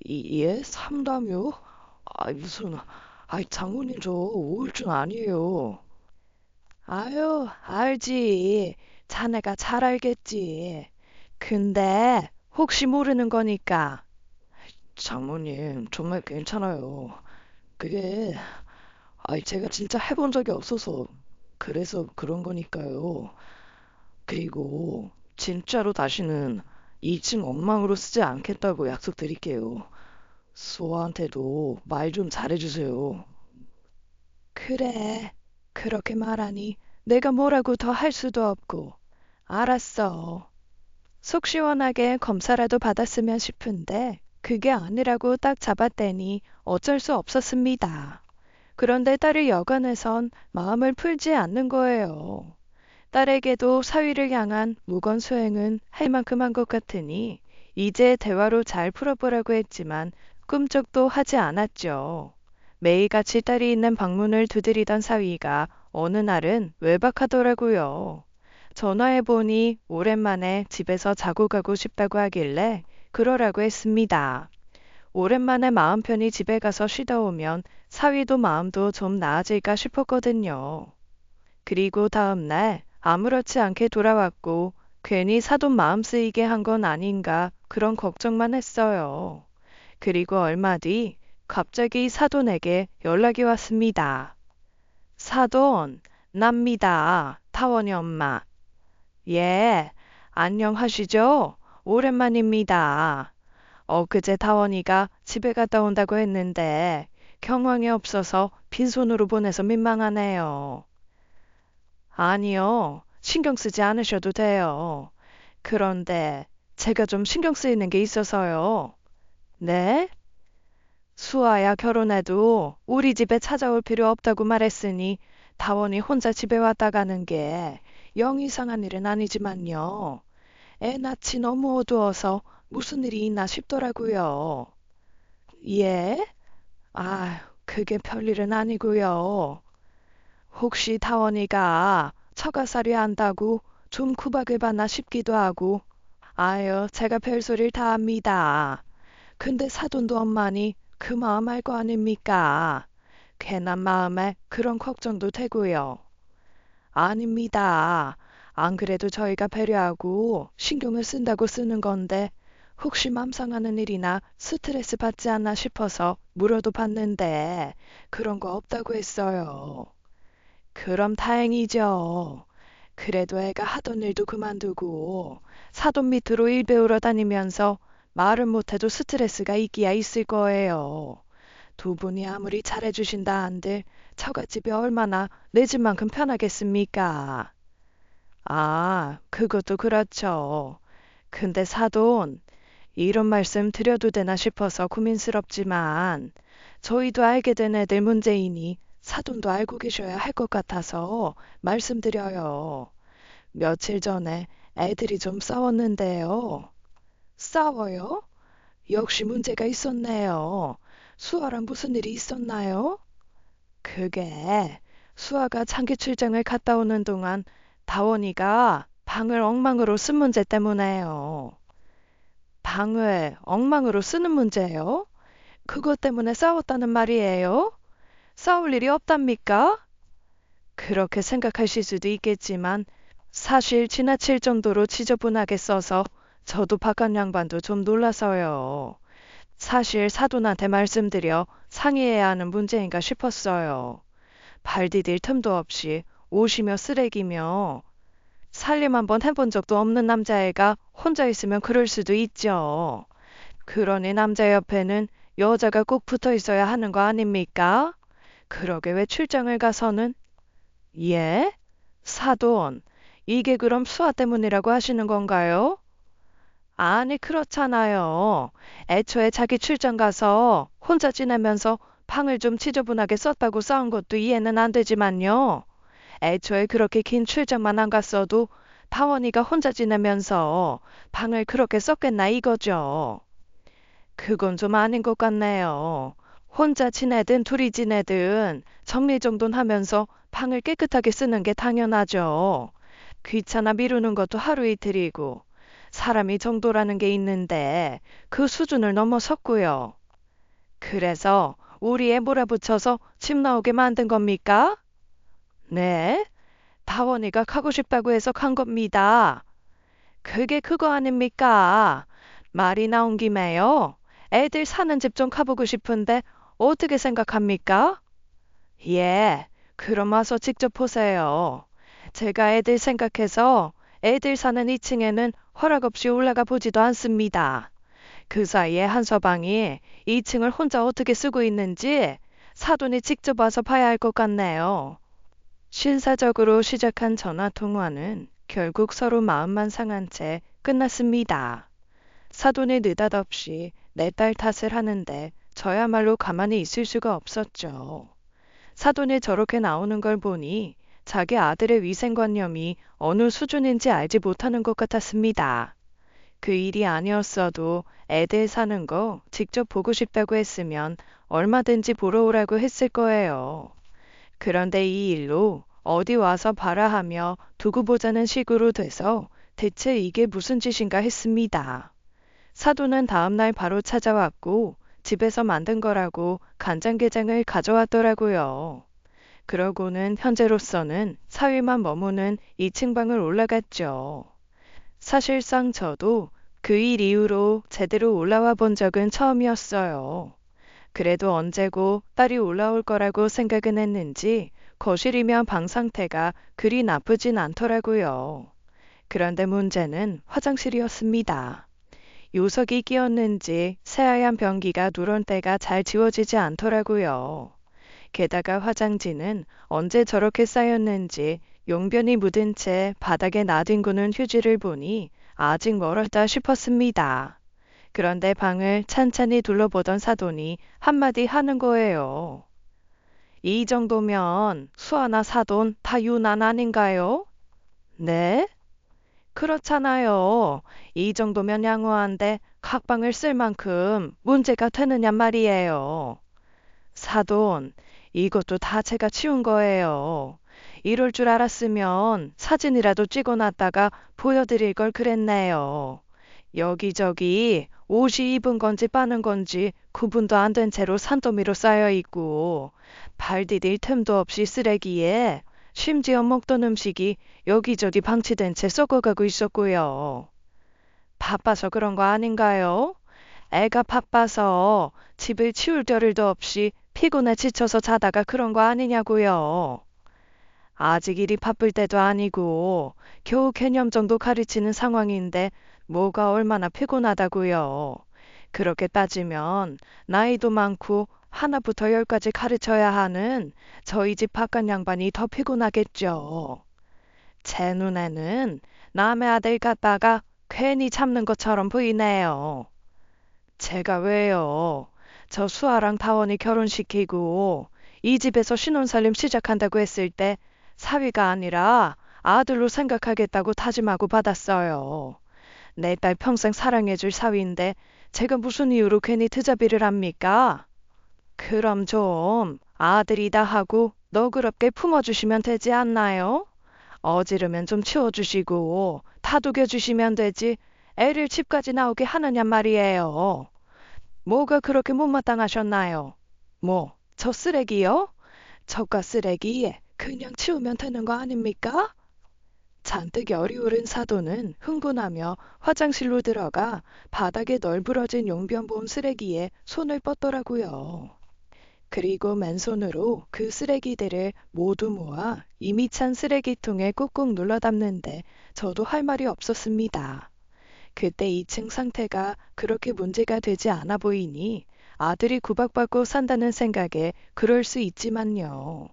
예? 상담이요? 무슨, 장모님 저 우울증 아니에요. 아유, 알지. 자네가 잘 알겠지. 근데 혹시 모르는 거니까. 장모님, 정말 괜찮아요. 그게, 제가 진짜 해본 적이 없어서, 그래서 그런 거니까요. 그리고, 진짜로 다시는 2층 엉망으로 쓰지 않겠다고 약속드릴게요. 수아한테도 말 좀 잘해주세요. 그래, 그렇게 말하니 내가 뭐라고 더 할 수도 없고. 알았어. 속 시원하게 검사라도 받았으면 싶은데 그게 아니라고 딱 잡았대니 어쩔 수 없었습니다. 그런데 딸이 여간해선 마음을 풀지 않는 거예요. 딸에게도 사위를 향한 무건 수행은 할 만큼 한 것 같으니 이제 대화로 잘 풀어보라고 했지만 꿈쩍도 하지 않았죠. 매일같이 딸이 있는 방문을 두드리던 사위가 어느 날은 외박하더라고요. 전화해보니 오랜만에 집에서 자고 가고 싶다고 하길래 그러라고 했습니다. 오랜만에 마음 편히 집에 가서 쉬다 오면 사위도 마음도 좀 나아질까 싶었거든요. 그리고 다음날 아무렇지 않게 돌아왔고 괜히 사돈 마음 쓰이게 한 건 아닌가 그런 걱정만 했어요. 그리고 얼마 뒤 갑자기 사돈에게 연락이 왔습니다. 사돈, 납니다. 타원이 엄마. 예, 안녕하시죠? 오랜만입니다. 엊그제 다원이가 집에 갔다 온다고 했는데 경황이 없어서 빈손으로 보내서 민망하네요. 아니요, 신경 쓰지 않으셔도 돼요. 그런데 제가 좀 신경 쓰이는 게 있어서요. 네? 수아야 결혼해도 우리 집에 찾아올 필요 없다고 말했으니 다원이 혼자 집에 왔다 가는 게 영 이상한 일은 아니지만요. 애 낯이 너무 어두워서 무슨 일이 있나 싶더라고요. 예? 아, 그게 별일은 아니고요. 혹시 다원이가 처가살이 한다고 좀 구박을 받나 싶기도 하고. 아유, 제가 별소리를 다 합니다. 근데 사돈도 엄마니 그 마음 알 거 아닙니까? 괜한 마음에 그런 걱정도 되고요. 아닙니다. 안 그래도 저희가 배려하고 신경을 쓴다고 쓰는 건데 혹시 맘 상하는 일이나 스트레스 받지 않나 싶어서 물어도 봤는데 그런 거 없다고 했어요. 그럼 다행이죠. 그래도 애가 하던 일도 그만두고 사돈 밑으로 일 배우러 다니면서 말은 못해도 스트레스가 있기야 있을 거예요. 두 분이 아무리 잘해주신다 한들 처갓집이 얼마나 내 집만큼 편하겠습니까? 아, 그것도 그렇죠. 근데 사돈, 이런 말씀 드려도 되나 싶어서 고민스럽지만 저희도 알게 된 애들 문제이니 사돈도 알고 계셔야 할 것 같아서 말씀드려요. 며칠 전에 애들이 좀 싸웠는데요. 싸워요? 역시 문제가 있었네요. 수아랑 무슨 일이 있었나요? 그게 수아가 장기 출장을 갔다 오는 동안 다원이가 방을 엉망으로 쓴 문제 때문에요. 방을 엉망으로 쓰는 문제요? 그것 때문에 싸웠다는 말이에요? 싸울 일이 없답니까? 그렇게 생각하실 수도 있겠지만 사실 지나칠 정도로 지저분하게 써서 저도 바깥 양반도 좀 놀라서요. 사실 사돈한테 말씀드려 상의해야 하는 문제인가 싶었어요. 발 디딜 틈도 없이 옷이며 쓰레기며 살림 한번 해본 적도 없는 남자애가 혼자 있으면 그럴 수도 있죠. 그러니 남자 옆에는 여자가 꼭 붙어 있어야 하는 거 아닙니까? 그러게 왜 출장을 가서는. 예? 사돈, 이게 그럼 수아 때문이라고 하시는 건가요? 아니, 그렇잖아요. 애초에 자기 출장 가서 혼자 지내면서 방을 좀 지저분하게 썼다고 싸운 것도 이해는 안 되지만요. 애초에 그렇게 긴 출장만 안 갔어도 다원이가 혼자 지내면서 방을 그렇게 썼겠나 이거죠. 그건 좀 아닌 것 같네요. 혼자 지내든 둘이 지내든 정리정돈하면서 방을 깨끗하게 쓰는 게 당연하죠. 귀찮아 미루는 것도 하루 이틀이고 사람이 정도라는 게 있는데 그 수준을 넘어섰고요. 그래서 우리 애 몰아붙여서 집 나오게 만든 겁니까? 네, 다원이가 가고 싶다고 해서 간 겁니다. 그게 그거 아닙니까? 말이 나온 김에요. 애들 사는 집 좀 가보고 싶은데 어떻게 생각합니까? 예, 그럼 와서 직접 보세요. 제가 애들 생각해서 애들 사는 2층에는 허락 없이 올라가 보지도 않습니다. 그 사이에 한서방이 2층을 혼자 어떻게 쓰고 있는지 사돈이 직접 와서 봐야 할 것 같네요. 신사적으로 시작한 전화 통화는 결국 서로 마음만 상한 채 끝났습니다. 사돈이 느닷없이 내 딸 탓을 하는데 저야말로 가만히 있을 수가 없었죠. 사돈이 저렇게 나오는 걸 보니 자기 아들의 위생관념이 어느 수준인지 알지 못하는 것 같았습니다. 그 일이 아니었어도 애들 사는 거 직접 보고 싶다고 했으면 얼마든지 보러 오라고 했을 거예요. 그런데 이 일로 어디 와서 봐라 하며 두고 보자는 식으로 돼서 대체 이게 무슨 짓인가 했습니다. 사돈은 다음날 바로 찾아왔고 집에서 만든 거라고 간장게장을 가져왔더라고요. 그러고는 현재로서는 사위만 머무는 2층 방을 올라갔죠. 사실상 저도 그 일 이후로 제대로 올라와 본 적은 처음이었어요. 그래도 언제고 딸이 올라올 거라고 생각은 했는지 거실이면 방 상태가 그리 나쁘진 않더라고요. 그런데 문제는 화장실이었습니다. 요석이 끼었는지 새하얀 변기가 누런 때가 잘 지워지지 않더라고요. 게다가 화장지는 언제 저렇게 쌓였는지 용변이 묻은 채 바닥에 나뒹구는 휴지를 보니 아직 멀었다 싶었습니다. 그런데 방을 찬찬히 둘러보던 사돈이 한마디 하는 거예요. 이 정도면 수아나 사돈 다 유난 아닌가요? 네? 그렇잖아요. 이 정도면 양호한데 각 방을 쓸 만큼 문제가 되느냐 말이에요. 사돈, 이것도 다 제가 치운 거예요. 이럴 줄 알았으면 사진이라도 찍어놨다가 보여드릴 걸 그랬네요. 여기저기 옷이 입은 건지 빠는 건지 구분도 안 된 채로 산더미로 쌓여 있고 발 디딜 틈도 없이 쓰레기에 심지어 먹던 음식이 여기저기 방치된 채 썩어가고 있었고요. 바빠서 그런 거 아닌가요? 애가 바빠서 집을 치울 겨를도 없이 피곤해 지쳐서 자다가 그런 거 아니냐고요. 아직 일이 바쁠 때도 아니고 겨우 개념 정도 가르치는 상황인데 뭐가 얼마나 피곤하다고요. 그렇게 따지면 나이도 많고 하나부터 열까지 가르쳐야 하는 저희 집 바깥 양반이 더 피곤하겠죠. 제 눈에는 남의 아들 같다가 괜히 잡는 것처럼 보이네요. 제가 왜요? 저 수아랑 다원이 결혼시키고 이 집에서 신혼살림 시작한다고 했을 때 사위가 아니라 아들로 생각하겠다고 다짐하고 받았어요. 내 딸 평생 사랑해줄 사위인데 제가 무슨 이유로 괜히 트잡이를 합니까? 그럼 좀 아들이다 하고 너그럽게 품어주시면 되지 않나요? 어지르면 좀 치워주시고 다독여주시면 되지 애를 집까지 나오게 하느냐 말이에요. 뭐가 그렇게 못마땅하셨나요? 뭐, 저 쓰레기요? 저가 쓰레기 그냥 치우면 되는 거 아닙니까? 잔뜩 열이 오른 사돈은 흥분하며 화장실로 들어가 바닥에 널브러진 용변 본 쓰레기에 손을 뻗더라고요. 그리고 맨손으로 그 쓰레기들을 모두 모아 이미 찬 쓰레기통에 꾹꾹 눌러 담는데 저도 할 말이 없었습니다. 그때 2층 상태가 그렇게 문제가 되지 않아 보이니 아들이 구박받고 산다는 생각에 그럴 수 있지만요.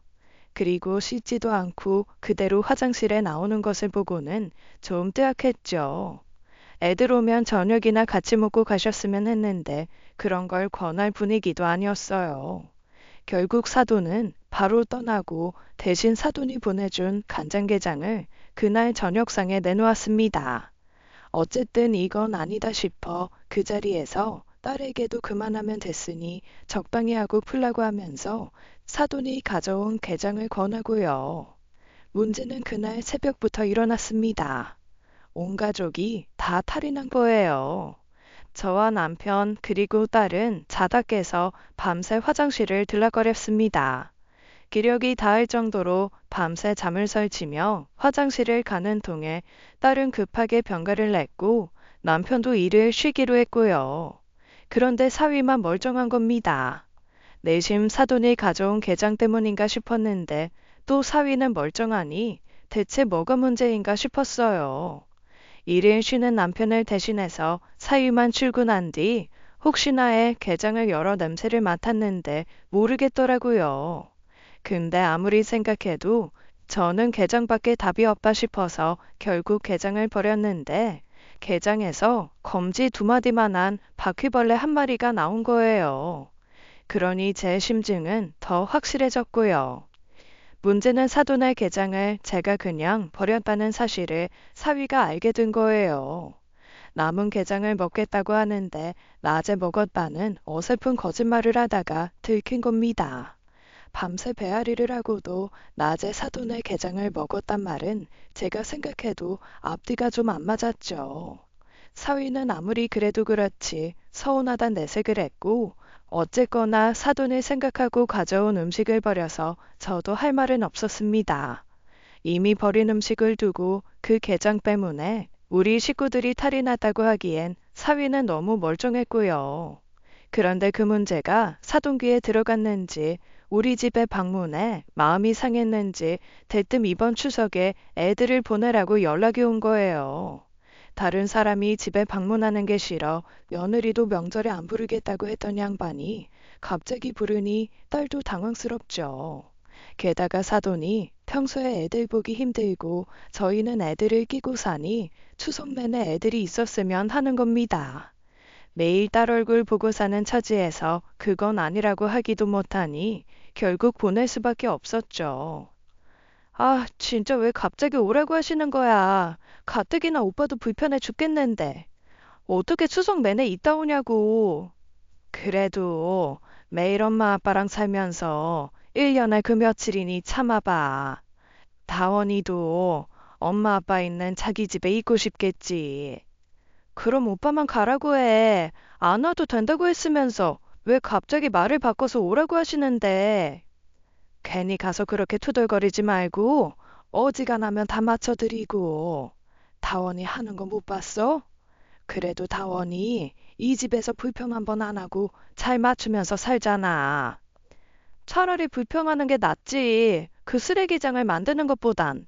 그리고 씻지도 않고 그대로 화장실에 나오는 것을 보고는 좀 뜨악했죠. 애들 오면 저녁이나 같이 먹고 가셨으면 했는데 그런 걸 권할 분위기도 아니었어요. 결국 사돈은 바로 떠나고 대신 사돈이 보내준 간장게장을 그날 저녁상에 내놓았습니다. 어쨌든 이건 아니다 싶어 그 자리에서 딸에게도 그만하면 됐으니 적당히 하고 풀라고 하면서 사돈이 가져온 게장을 권하고요. 문제는 그날 새벽부터 일어났습니다. 온 가족이 다 탈이 난 거예요. 저와 남편 그리고 딸은 자다 깨서 밤새 화장실을 들락거렸습니다. 기력이 닿을 정도로 밤새 잠을 설치며 화장실을 가는 통에 딸은 급하게 병가를 냈고 남편도 일을 쉬기로 했고요. 그런데 사위만 멀쩡한 겁니다. 내심 사돈이 가져온 게장 때문인가 싶었는데 또 사위는 멀쩡하니 대체 뭐가 문제인가 싶었어요. 일을 쉬는 남편을 대신해서 사위만 출근한 뒤 혹시나에 게장을 열어 냄새를 맡았는데 모르겠더라고요. 근데 아무리 생각해도 저는 게장밖에 답이 없다 싶어서 결국 게장을 버렸는데 게장에서 검지 2마디만한 바퀴벌레 1마리가 나온 거예요. 그러니 제 심증은 더 확실해졌고요. 문제는 사돈의 게장을 제가 그냥 버렸다는 사실을 사위가 알게 된 거예요. 남은 게장을 먹겠다고 하는데 낮에 먹었다는 어설픈 거짓말을 하다가 들킨 겁니다. 밤새 배앓이를 하고도 낮에 사돈의 게장을 먹었단 말은 제가 생각해도 앞뒤가 좀 안 맞았죠. 사위는 아무리 그래도 그렇지 서운하단 내색을 했고 어쨌거나 사돈을 생각하고 가져온 음식을 버려서 저도 할 말은 없었습니다. 이미 버린 음식을 두고 그 게장 때문에 우리 식구들이 탈이 났다고 하기엔 사위는 너무 멀쩡했고요. 그런데 그 문제가 사돈 귀에 들어갔는지 우리 집에 방문해 마음이 상했는지 대뜸 이번 추석에 애들을 보내라고 연락이 온 거예요. 다른 사람이 집에 방문하는 게 싫어 며느리도 명절에 안 부르겠다고 했던 양반이 갑자기 부르니 딸도 당황스럽죠. 게다가 사돈이 평소에 애들 보기 힘들고 저희는 애들을 끼고 사니 추석 내내 애들이 있었으면 하는 겁니다. 매일 딸 얼굴 보고 사는 처지에서 그건 아니라고 하기도 못하니 결국 보낼 수밖에 없었죠. 아, 진짜 왜 갑자기 오라고 하시는 거야. 가뜩이나 오빠도 불편해 죽겠는데. 어떻게 추석 내내 있다 오냐고. 그래도 매일 엄마 아빠랑 살면서 1년에 그 며칠이니 참아봐. 다원이도 엄마 아빠 있는 자기 집에 있고 싶겠지. 그럼 오빠만 가라고 해. 안 와도 된다고 했으면서 왜 갑자기 말을 바꿔서 오라고 하시는데. 괜히 가서 그렇게 투덜거리지 말고 어지간하면 다 맞춰드리고. 다원이 하는 거 못 봤어? 그래도 다원이 이 집에서 불평 한 번 안 하고 잘 맞추면서 살잖아. 차라리 불평하는 게 낫지. 그 쓰레기장을 만드는 것보단.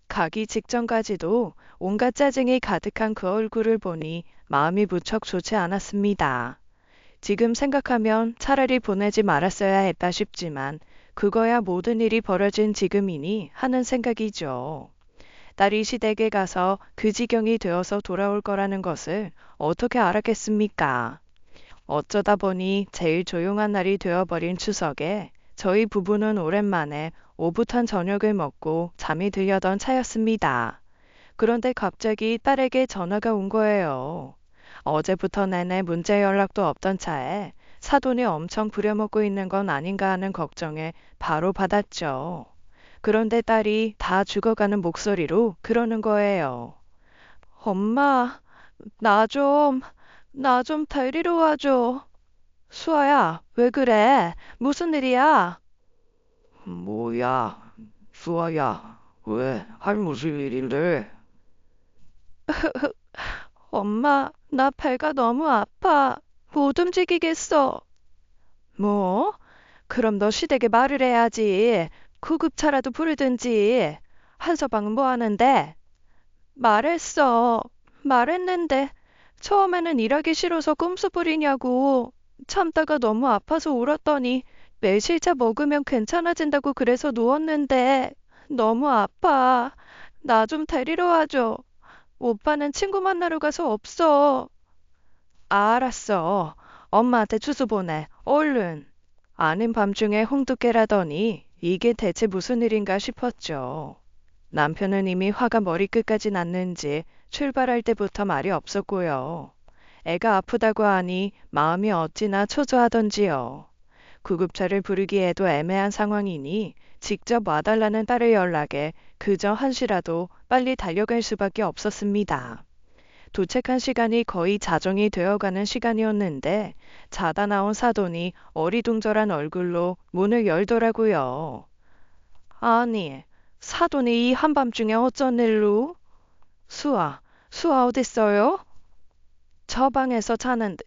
가기 직전까지도 온갖 짜증이 가득한 그 얼굴을 보니 마음이 무척 좋지 않았습니다. 지금 생각하면 차라리 보내지 말았어야 했다 싶지만 그거야 모든 일이 벌어진 지금이니 하는 생각이죠. 딸이 시댁에 가서 그 지경이 되어서 돌아올 거라는 것을 어떻게 알았겠습니까? 어쩌다 보니 제일 조용한 날이 되어버린 추석에 저희 부부는 오랜만에 오붓한 저녁을 먹고 잠이 들려던 차였습니다. 그런데 갑자기 딸에게 전화가 온 거예요. 어제부터 내내 문자 연락도 없던 차에 사돈이 엄청 부려먹고 있는 건 아닌가 하는 걱정에 바로 받았죠. 그런데 딸이 다 죽어가는 목소리로 그러는 거예요. 엄마, 나 좀, 나 좀 데리러 와줘. 수아야, 왜 그래? 무슨 일이야? 뭐야, 수아야, 왜? 할 무슨 일인데? 엄마, 나 배가 너무 아파. 못 움직이겠어. 뭐? 그럼 너 시댁에 말을 해야지. 구급차라도 부르든지. 한서방은 뭐 하는데? 말했어. 말했는데 처음에는 일하기 싫어서 꼼수 부리냐고. 참다가 너무 아파서 울었더니 매실차 먹으면 괜찮아진다고 그래서 누웠는데 너무 아파. 나 좀 데리러 와줘. 오빠는 친구 만나러 가서 없어. 알았어. 엄마한테 주소 보내. 얼른. 아는 밤중에 홍두깨라더니 이게 대체 무슨 일인가 싶었죠. 남편은 이미 화가 머리끝까지 났는지 출발할 때부터 말이 없었고요. 애가 아프다고 하니 마음이 어찌나 초조하던지요. 구급차를 부르기에도 애매한 상황이니 직접 와달라는 딸의 연락에 그저 한시라도 빨리 달려갈 수밖에 없었습니다. 도착한 시간이 거의 자정이 되어가는 시간이었는데 자다 나온 사돈이 어리둥절한 얼굴로 문을 열더라고요. 아니, 사돈이 이 한밤중에 어쩐 일로? 수아 어딨어요? 저 방에서 자는데.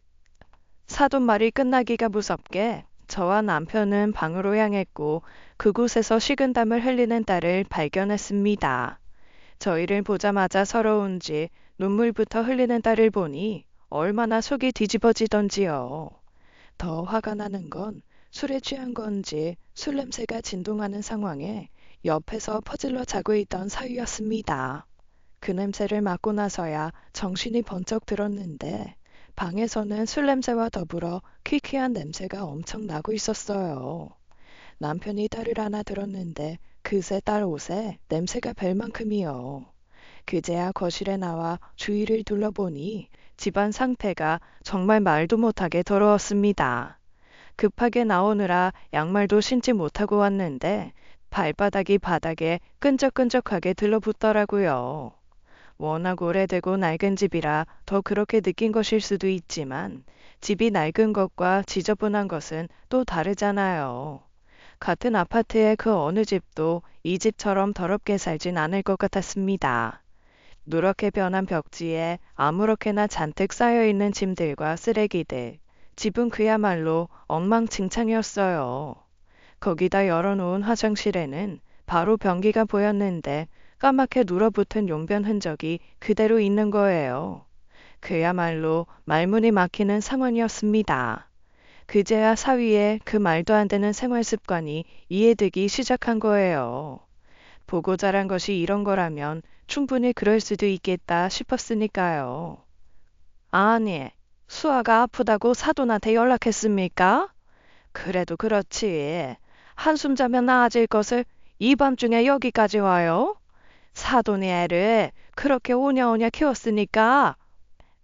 사돈 말이 끝나기가 무섭게 저와 남편은 방으로 향했고 그곳에서 식은땀을 흘리는 딸을 발견했습니다. 저희를 보자마자 서러운지 눈물부터 흘리는 딸을 보니 얼마나 속이 뒤집어지던지요. 더 화가 나는 건 술에 취한 건지 술 냄새가 진동하는 상황에 옆에서 퍼질러 자고 있던 사위였습니다. 그 냄새를 맡고 나서야 정신이 번쩍 들었는데 방에서는 술 냄새와 더불어 퀴퀴한 냄새가 엄청 나고 있었어요. 남편이 딸을 안아 들었는데 그새 딸 옷에 냄새가 별 만큼이요. 그제야 거실에 나와 주위를 둘러보니 집안 상태가 정말 말도 못하게 더러웠습니다. 급하게 나오느라 양말도 신지 못하고 왔는데 발바닥이 바닥에 끈적끈적하게 들러붙더라고요. 워낙 오래되고 낡은 집이라 더 그렇게 느낀 것일 수도 있지만 집이 낡은 것과 지저분한 것은 또 다르잖아요. 같은 아파트의 그 어느 집도 이 집처럼 더럽게 살진 않을 것 같았습니다. 누렇게 변한 벽지에 아무렇게나 잔뜩 쌓여있는 짐들과 쓰레기들. 집은 그야말로 엉망진창이었어요. 거기다 열어놓은 화장실에는 바로 변기가 보였는데 까맣게 눌어붙은 용변 흔적이 그대로 있는 거예요. 그야말로 말문이 막히는 상황이었습니다. 그제야 사위의 그 말도 안 되는 생활 습관이 이해되기 시작한 거예요. 보고 자란 것이 이런 거라면 충분히 그럴 수도 있겠다 싶었으니까요. 아니, 수아가 아프다고 사돈한테 연락했습니까? 그래도 그렇지. 한숨 자면 나아질 것을 이 밤중에 여기까지 와요? 사돈이 애를 그렇게 오냐오냐 키웠으니까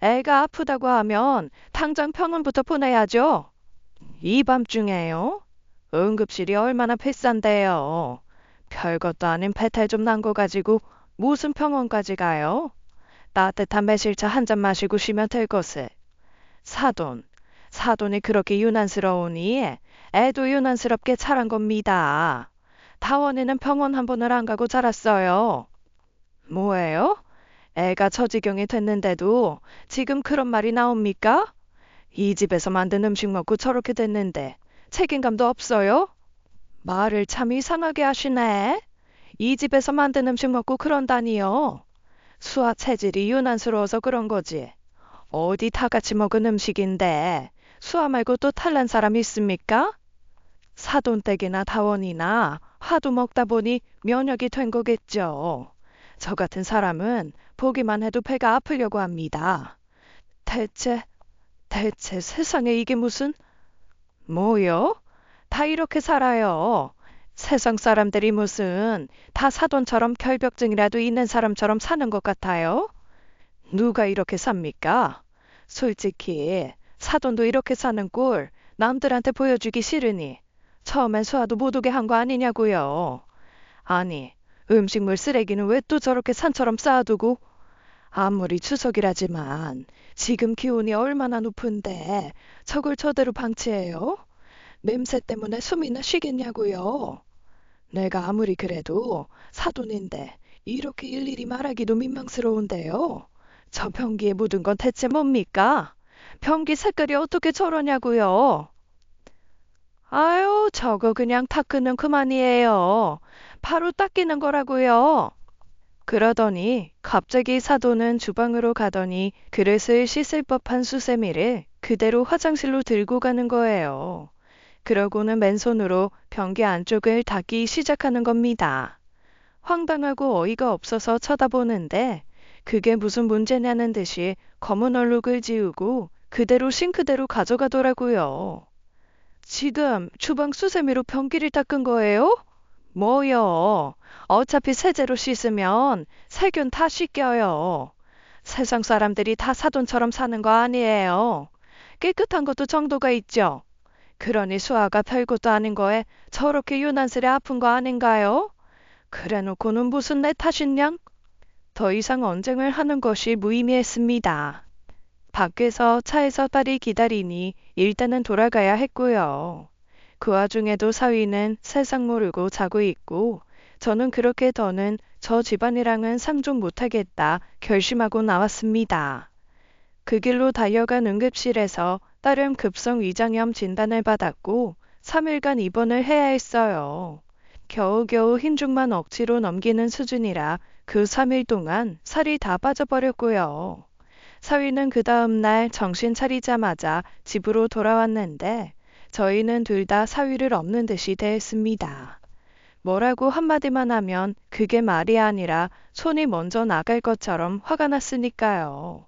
애가 아프다고 하면 당장 병원부터 보내야죠. 이 밤중에요? 응급실이 얼마나 비싼데요. 별것도 아닌 배탈 좀 난 거 가지고 무슨 병원까지 가요? 따뜻한 매실차 한 잔 마시고 쉬면 될 것을. 사돈이 그렇게 유난스러우니 애도 유난스럽게 자란 겁니다. 다원이는 병원 한 번을 안 가고 자랐어요. 뭐예요? 애가 처지경이 됐는데도 지금 그런 말이 나옵니까? 이 집에서 만든 음식 먹고 저렇게 됐는데 책임감도 없어요? 말을 참 이상하게 하시네. 이 집에서 만든 음식 먹고 그런다니요. 수아 체질이 유난스러워서 그런 거지. 어디 다 같이 먹은 음식인데 수아 말고 또 탈난 사람 있습니까? 사돈댁이나 다원이나 하도 먹다 보니 면역이 된 거겠죠. 저 같은 사람은 보기만 해도 배가 아프려고 합니다. 대체 세상에 이게 무슨... 뭐요? 다 이렇게 살아요. 세상 사람들이 무슨 다 사돈처럼 결벽증이라도 있는 사람처럼 사는 것 같아요? 누가 이렇게 삽니까? 솔직히 사돈도 이렇게 사는 꼴 남들한테 보여주기 싫으니 처음엔 수아도 못 오게 한 거 아니냐고요. 아니, 음식물 쓰레기는 왜 또 저렇게 산처럼 쌓아두고? 아무리 추석이라지만 지금 기온이 얼마나 높은데 저걸 저대로 방치해요? 냄새 때문에 숨이나 쉬겠냐고요. 내가 아무리 그래도 사돈인데 이렇게 일일이 말하기도 민망스러운데요. 저 변기에 묻은 건 대체 뭡니까? 변기 색깔이 어떻게 저러냐고요. 아유, 저거 그냥 닦으면 그만이에요. 바로 닦이는 거라고요. 그러더니 갑자기 사돈은 주방으로 가더니 그릇을 씻을 법한 수세미를 그대로 화장실로 들고 가는 거예요. 그러고는 맨손으로 변기 안쪽을 닦기 시작하는 겁니다. 황당하고 어이가 없어서 쳐다보는데 그게 무슨 문제냐는 듯이 검은 얼룩을 지우고 그대로 싱크대로 가져가더라고요. 지금 주방 수세미로 변기를 닦은 거예요? 뭐요? 어차피 세제로 씻으면 세균 다 씻겨요. 세상 사람들이 다 사돈처럼 사는 거 아니에요. 깨끗한 것도 정도가 있죠. 그러니 수아가 별것도 아닌 거에 저렇게 유난스레 아픈 거 아닌가요? 그래놓고는 무슨 내 탓이냐? 더 이상 언쟁을 하는 것이 무의미했습니다. 밖에서 차에서 딸이 기다리니 일단은 돌아가야 했고요. 그 와중에도 사위는 세상 모르고 자고 있고 저는 그렇게 더는 저 집안이랑은 상종 못하겠다 결심하고 나왔습니다. 그 길로 달려간 응급실에서 딸은 급성 위장염 진단을 받았고 3일간 입원을 해야 했어요. 겨우겨우 흰죽만 억지로 넘기는 수준이라 그 3일 동안 살이 다 빠져버렸고요. 사위는 그 다음날 정신 차리자마자 집으로 돌아왔는데 저희는 둘 다 사위를 없는 듯이 대했습니다. 뭐라고 한마디만 하면 그게 말이 아니라 손이 먼저 나갈 것처럼 화가 났으니까요.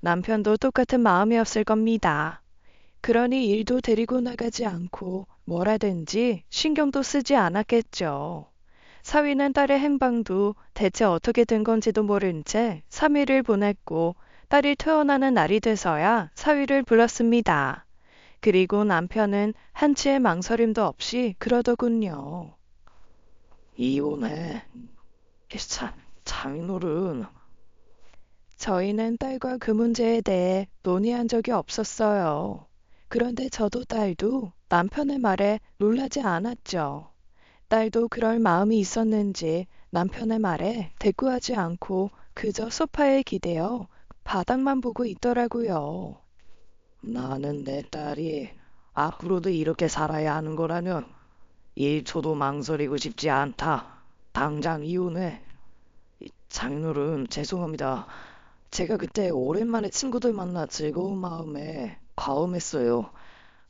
남편도 똑같은 마음이었을 겁니다. 그러니 일도 데리고 나가지 않고 뭐라든지 신경도 쓰지 않았겠죠. 사위는 딸의 행방도 대체 어떻게 된 건지도 모른 채 3일을 보냈고 딸이 퇴원하는 날이 돼서야 사위를 불렀습니다. 그리고 남편은 한치의 망설임도 없이 그러더군요. 이혼해. 장인어른. 저희는 딸과 그 문제에 대해 논의한 적이 없었어요. 그런데 저도 딸도 남편의 말에 놀라지 않았죠. 딸도 그럴 마음이 있었는지 남편의 말에 대꾸하지 않고 그저 소파에 기대어 바닥만 보고 있더라고요. 나는 내 딸이 앞으로도 이렇게 살아야 하는 거라면 1초도 망설이고 싶지 않다. 당장 이혼해. 장인어른, 죄송합니다. 제가 그때 오랜만에 친구들 만나 즐거운 마음에 과음했어요.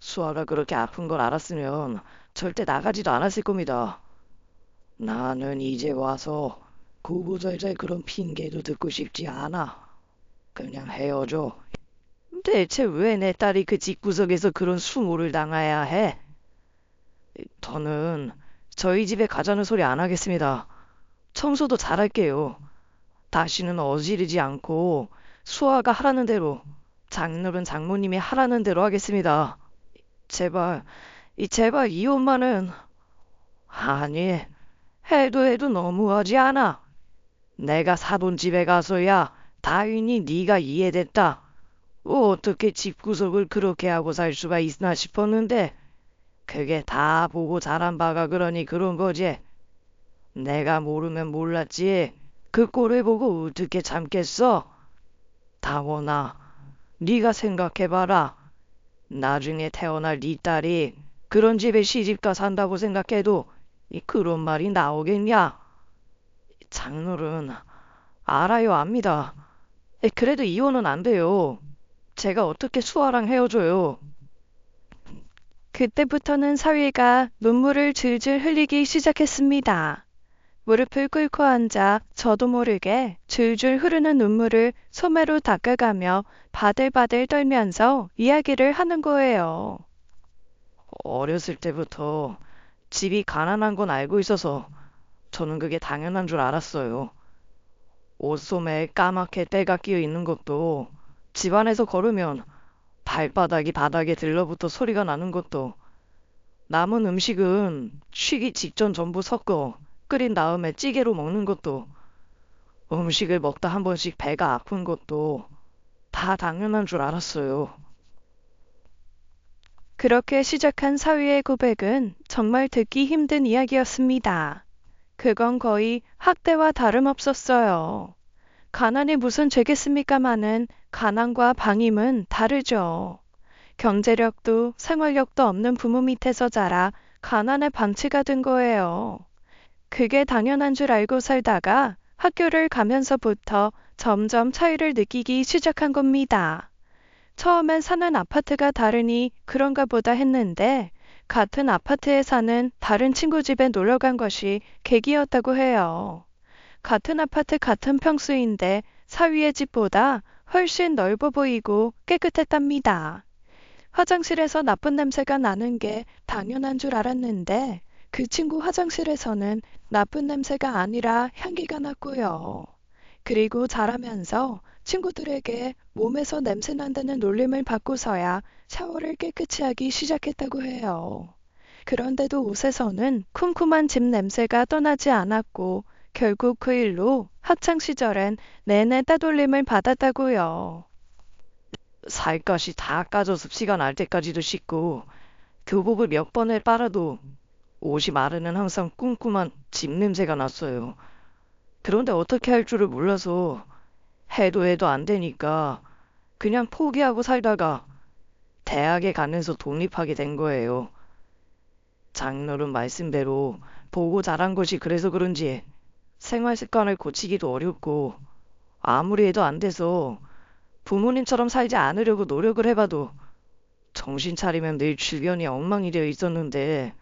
수아가 그렇게 아픈 걸 알았으면 절대 나가지도 않았을 겁니다. 나는 이제 와서 구구절절 그런 핑계도 듣고 싶지 않아. 그냥 헤어져. 대체 왜 내 딸이 그 집구석에서 그런 수모를 당해야 해? 저는 저희 집에 가자는 소리 안 하겠습니다. 청소도 잘할게요. 다시는 어지르지 않고 수아가 하라는 대로, 장인어른 장모님이 하라는 대로 하겠습니다. 제발, 제발 이혼만은. 아니, 해도 너무하지 않아. 내가 사돈 집에 가서야 다행히 네가 이해됐다. 어떻게 집구석을 그렇게 하고 살 수가 있나 싶었는데 그게 다 보고 자란 바가 그러니 그런 거지. 내가 모르면 몰랐지. 그 꼴을 보고 어떻게 참겠어? 다원아, 네가 생각해봐라. 나중에 태어날 네 딸이 그런 집에 시집가 산다고 생각해도 그런 말이 나오겠냐? 장인어른, 알아요, 압니다. 그래도 이혼은 안 돼요. 제가 어떻게 수아랑 헤어져요? 그때부터는 사위가 눈물을 질질 흘리기 시작했습니다. 무릎을 꿇고 앉아 저도 모르게 줄줄 흐르는 눈물을 소매로 닦아가며 바들바들 떨면서 이야기를 하는 거예요. 어렸을 때부터 집이 가난한 건 알고 있어서 저는 그게 당연한 줄 알았어요. 옷소매에 까맣게 때가 끼어 있는 것도, 집안에서 걸으면 발바닥이 바닥에 들러붙어 소리가 나는 것도, 남은 음식은 쉬기 직전 전부 섞어 끓인 다음에 찌개로 먹는 것도, 음식을 먹다 한 번씩 배가 아픈 것도 다 당연한 줄 알았어요. 그렇게 시작한 사위의 고백은 정말 듣기 힘든 이야기였습니다. 그건 거의 학대와 다름없었어요. 가난이 무슨 죄겠습니까마는 가난과 방임은 다르죠. 경제력도 생활력도 없는 부모 밑에서 자라 가난의 방치가 된 거예요. 그게 당연한 줄 알고 살다가 학교를 가면서부터 점점 차이를 느끼기 시작한 겁니다. 처음엔 사는 아파트가 다르니 그런가 보다 했는데 같은 아파트에 사는 다른 친구 집에 놀러 간 것이 계기였다고 해요. 같은 아파트 같은 평수인데 사위의 집보다 훨씬 넓어 보이고 깨끗했답니다. 화장실에서 나쁜 냄새가 나는 게 당연한 줄 알았는데 그 친구 화장실에서는 나쁜 냄새가 아니라 향기가 났고요. 그리고 자라면서 친구들에게 몸에서 냄새 난다는 놀림을 받고서야 샤워를 깨끗이 하기 시작했다고 해요. 그런데도 옷에서는 쿰쿰한 집 냄새가 떠나지 않았고 결국 그 일로 학창 시절엔 내내 따돌림을 받았다고요. 살갗이 다 까져 습시가 날 때까지도 씻고 교복을 몇 번을 빨아도 옷이 마르는 항상 쿰쿰한 집 냄새가 났어요. 그런데 어떻게 할 줄을 몰라서 해도 안 되니까 그냥 포기하고 살다가 대학에 가면서 독립하게 된 거예요. 장인어른 말씀대로 보고 자란 것이 그래서 그런지 생활 습관을 고치기도 어렵고 아무리 해도 안 돼서 부모님처럼 살지 않으려고 노력을 해봐도 정신 차리면 늘 주변이 엉망이 되어 있었는데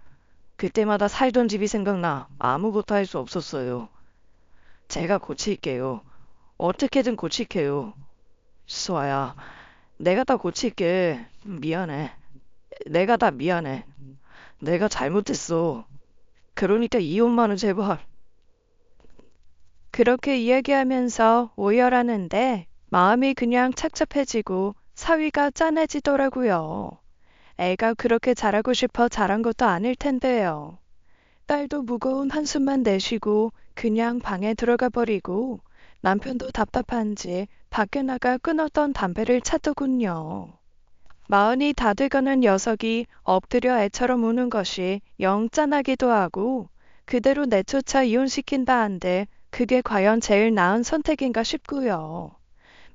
그때마다 살던 집이 생각나 아무것도 할 수 없었어요. 제가 고칠게요. 어떻게든 고칠게요. 수아야, 내가 다 고칠게. 미안해. 내가 다 미안해. 내가 잘못했어. 그러니까 이 엄마는 제발. 그렇게 이야기하면서 오열하는데 마음이 그냥 착잡해지고 사위가 짠해지더라고요. 애가 그렇게 잘하고 싶어 잘한 것도 아닐 텐데요. 딸도 무거운 한숨만 내쉬고 그냥 방에 들어가 버리고 남편도 답답한지 밖에 나가 끊었던 담배를 찾더군요. 마흔이 다 돼가는 녀석이 엎드려 애처럼 우는 것이 영 짠하기도 하고 그대로 내쫓아 이혼시킨다 한들 그게 과연 제일 나은 선택인가 싶고요.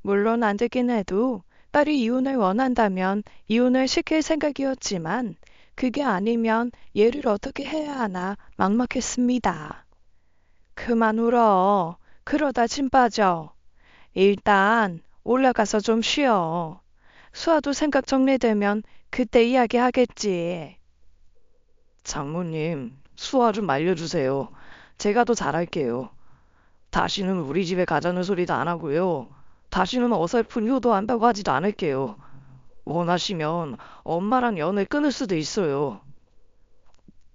물론 안 되긴 해도 딸이 이혼을 원한다면 이혼을 시킬 생각이었지만 그게 아니면 얘를 어떻게 해야 하나 막막했습니다. 그만 울어. 그러다 진 빠져. 일단 올라가서 좀 쉬어. 수아도 생각 정리되면 그때 이야기하겠지. 장모님, 수아 좀 말려주세요. 제가 더 잘할게요. 다시는 우리 집에 가자는 소리도 안 하고요. 다시는 어설픈 효도 한다고 하지도 않을게요. 원하시면 엄마랑 연을 끊을 수도 있어요.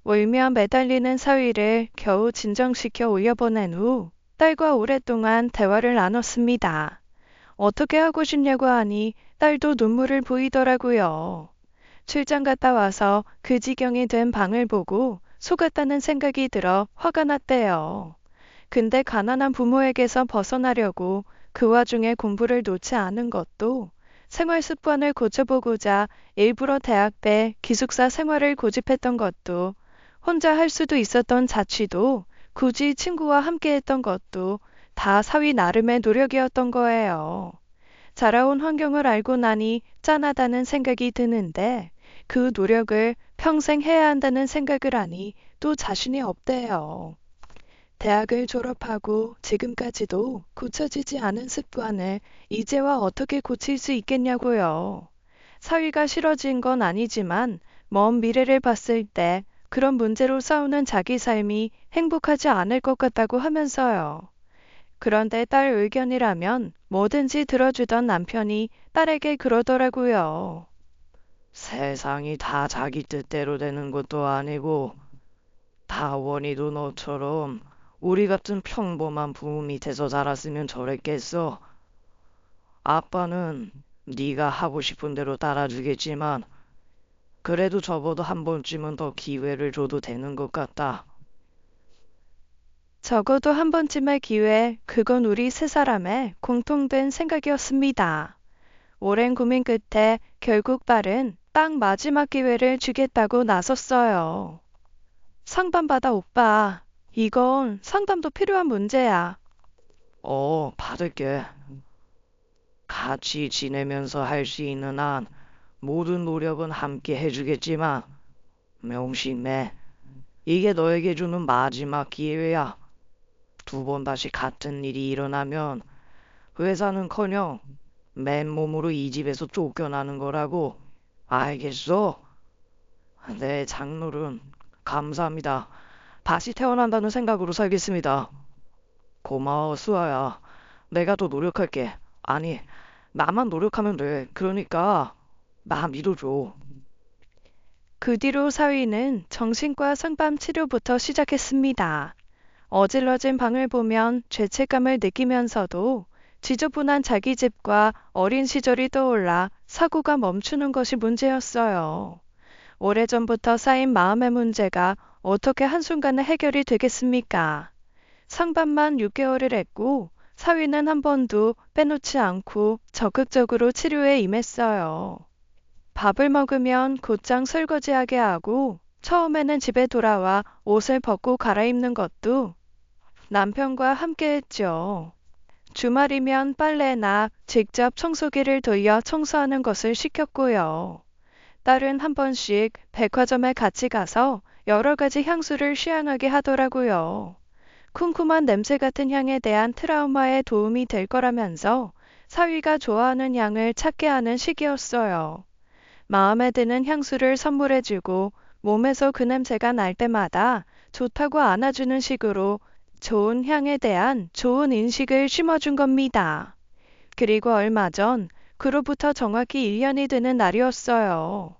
울며 매달리는 사위를 겨우 진정시켜 올려보낸 후 딸과 오랫동안 대화를 나눴습니다. 어떻게 하고 싶냐고 하니 딸도 눈물을 보이더라고요. 출장 갔다 와서 그 지경이 된 방을 보고 속았다는 생각이 들어 화가 났대요. 근데 가난한 부모에게서 벗어나려고 그 와중에 공부를 놓지 않은 것도 생활 습관을 고쳐보고자 일부러 대학 때 기숙사 생활을 고집했던 것도 혼자 할 수도 있었던 자취도 굳이 친구와 함께 했던 것도 다 사위 나름의 노력이었던 거예요. 자라온 환경을 알고 나니 짠하다는 생각이 드는데 그 노력을 평생 해야 한다는 생각을 하니 또 자신이 없대요. 대학을 졸업하고 지금까지도 고쳐지지 않은 습관을 이제와 어떻게 고칠 수 있겠냐고요. 사위가 싫어진 건 아니지만 먼 미래를 봤을 때 그런 문제로 싸우는 자기 삶이 행복하지 않을 것 같다고 하면서요. 그런데 딸 의견이라면 뭐든지 들어주던 남편이 딸에게 그러더라고요. 세상이 다 자기 뜻대로 되는 것도 아니고 다원이도 너처럼 우리 같은 평범한 부모 밑에서 자랐으면 저랬겠어. 아빠는 네가 하고 싶은 대로 따라주겠지만 그래도 접어도 한 번쯤은 더 기회를 줘도 되는 것 같다. 적어도 한 번쯤의 기회, 그건 우리 세 사람의 공통된 생각이었습니다. 오랜 고민 끝에 결국 딸은 딱 마지막 기회를 주겠다고 나섰어요. 상담받아 오빠. 이건 상담도 필요한 문제야. 받을게. 같이 지내면서 할 수 있는 한 모든 노력은 함께 해주겠지만 명심해. 이게 너에게 주는 마지막 기회야. 두 번 다시 같은 일이 일어나면 회사는커녕 맨몸으로 이 집에서 쫓겨나는 거라고. 알겠어? 네, 장로른 감사합니다. 다시 태어난다는 생각으로 살겠습니다. 고마워, 수아야. 내가 더 노력할게. 아니, 나만 노력하면 돼. 그러니까 나 믿어줘. 그 뒤로 사위는 정신과 상담 치료부터 시작했습니다. 어질러진 방을 보면 죄책감을 느끼면서도 지저분한 자기 집과 어린 시절이 떠올라 사고가 멈추는 것이 문제였어요. 오래전부터 쌓인 마음의 문제가 어떻게 한순간에 해결이 되겠습니까? 상담만 6개월을 했고 사위는 한 번도 빼놓지 않고 적극적으로 치료에 임했어요. 밥을 먹으면 곧장 설거지하게 하고 처음에는 집에 돌아와 옷을 벗고 갈아입는 것도 남편과 함께 했죠. 주말이면 빨래나 직접 청소기를 돌려 청소하는 것을 시켰고요. 딸은 한 번씩 백화점에 같이 가서 여러 가지 향수를 시향하게 하더라고요. 쿰쿰한 냄새 같은 향에 대한 트라우마에 도움이 될 거라면서 사위가 좋아하는 향을 찾게 하는 시기였어요. 마음에 드는 향수를 선물해주고 몸에서 그 냄새가 날 때마다 좋다고 안아주는 식으로 좋은 향에 대한 좋은 인식을 심어준 겁니다. 그리고 얼마 전, 그로부터 정확히 1년이 되는 날이었어요.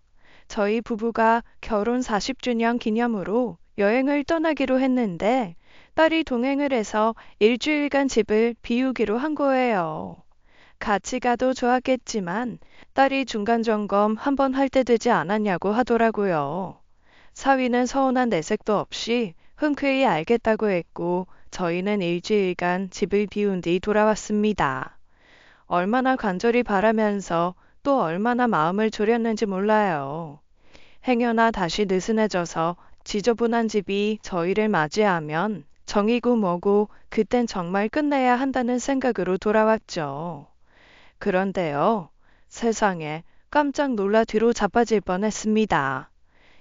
저희 부부가 결혼 40주년 기념으로 여행을 떠나기로 했는데 딸이 동행을 해서 일주일간 집을 비우기로 한 거예요. 같이 가도 좋았겠지만 딸이 중간 점검 한번 할 때 되지 않았냐고 하더라고요. 사위는 서운한 내색도 없이 흔쾌히 알겠다고 했고 저희는 일주일간 집을 비운 뒤 돌아왔습니다. 얼마나 간절히 바라면서 또 얼마나 마음을 졸였는지 몰라요. 행여나 다시 느슨해져서 지저분한 집이 저희를 맞이하면 정이고 뭐고 그땐 정말 끝내야 한다는 생각으로 돌아왔죠. 그런데요, 세상에 깜짝 놀라 뒤로 자빠질 뻔했습니다.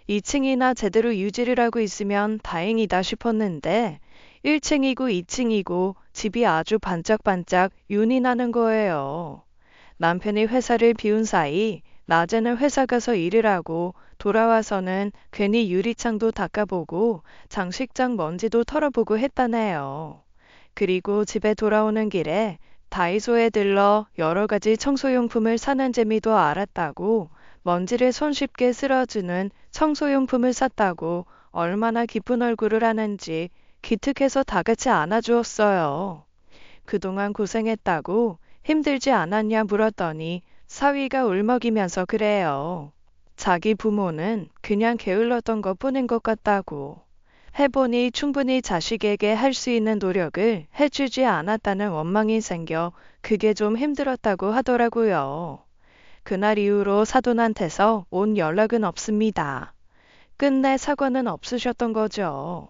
2층이나 제대로 유지를 하고 있으면 다행이다 싶었는데 1층이고 2층이고 집이 아주 반짝반짝 윤이 나는 거예요. 남편이 회사를 비운 사이 낮에는 회사 가서 일을 하고 돌아와서는 괜히 유리창도 닦아보고 장식장 먼지도 털어보고 했다네요. 그리고 집에 돌아오는 길에 다이소에 들러 여러 가지 청소용품을 사는 재미도 알았다고 먼지를 손쉽게 쓸어주는 청소용품을 샀다고 얼마나 기쁜 얼굴을 하는지 기특해서 다 같이 안아주었어요. 그동안 고생했다고 힘들지 않았냐 물었더니 사위가 울먹이면서 그래요. 자기 부모는 그냥 게을렀던 것 뿐인 것 같다고. 해보니 충분히 자식에게 할 수 있는 노력을 해주지 않았다는 원망이 생겨 그게 좀 힘들었다고 하더라고요. 그날 이후로 사돈한테서 온 연락은 없습니다. 끝내 사과는 없으셨던 거죠.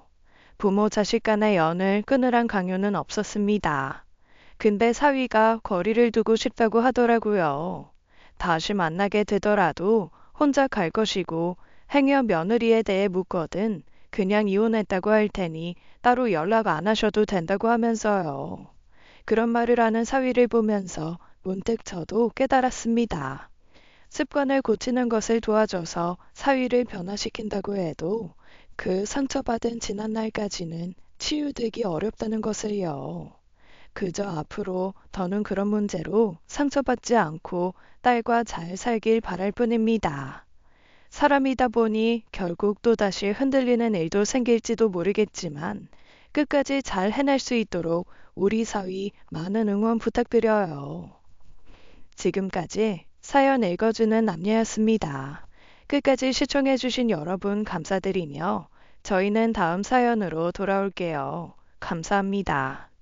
부모 자식 간의 연을 끊으란 강요는 없었습니다. 근데 사위가 거리를 두고 싶다고 하더라고요. 다시 만나게 되더라도 혼자 갈 것이고 행여 며느리에 대해 묻거든 그냥 이혼했다고 할 테니 따로 연락 안 하셔도 된다고 하면서요. 그런 말을 하는 사위를 보면서 문득 저도 깨달았습니다. 습관을 고치는 것을 도와줘서 사위를 변화시킨다고 해도 그 상처받은 지난날까지는 치유되기 어렵다는 것을요. 그저 앞으로 더는 그런 문제로 상처받지 않고 딸과 잘 살길 바랄 뿐입니다. 사람이다 보니 결국 또다시 흔들리는 일도 생길지도 모르겠지만 끝까지 잘 해낼 수 있도록 우리 사위 많은 응원 부탁드려요. 지금까지 사연 읽어주는 남녀였습니다. 끝까지 시청해주신 여러분 감사드리며 저희는 다음 사연으로 돌아올게요. 감사합니다.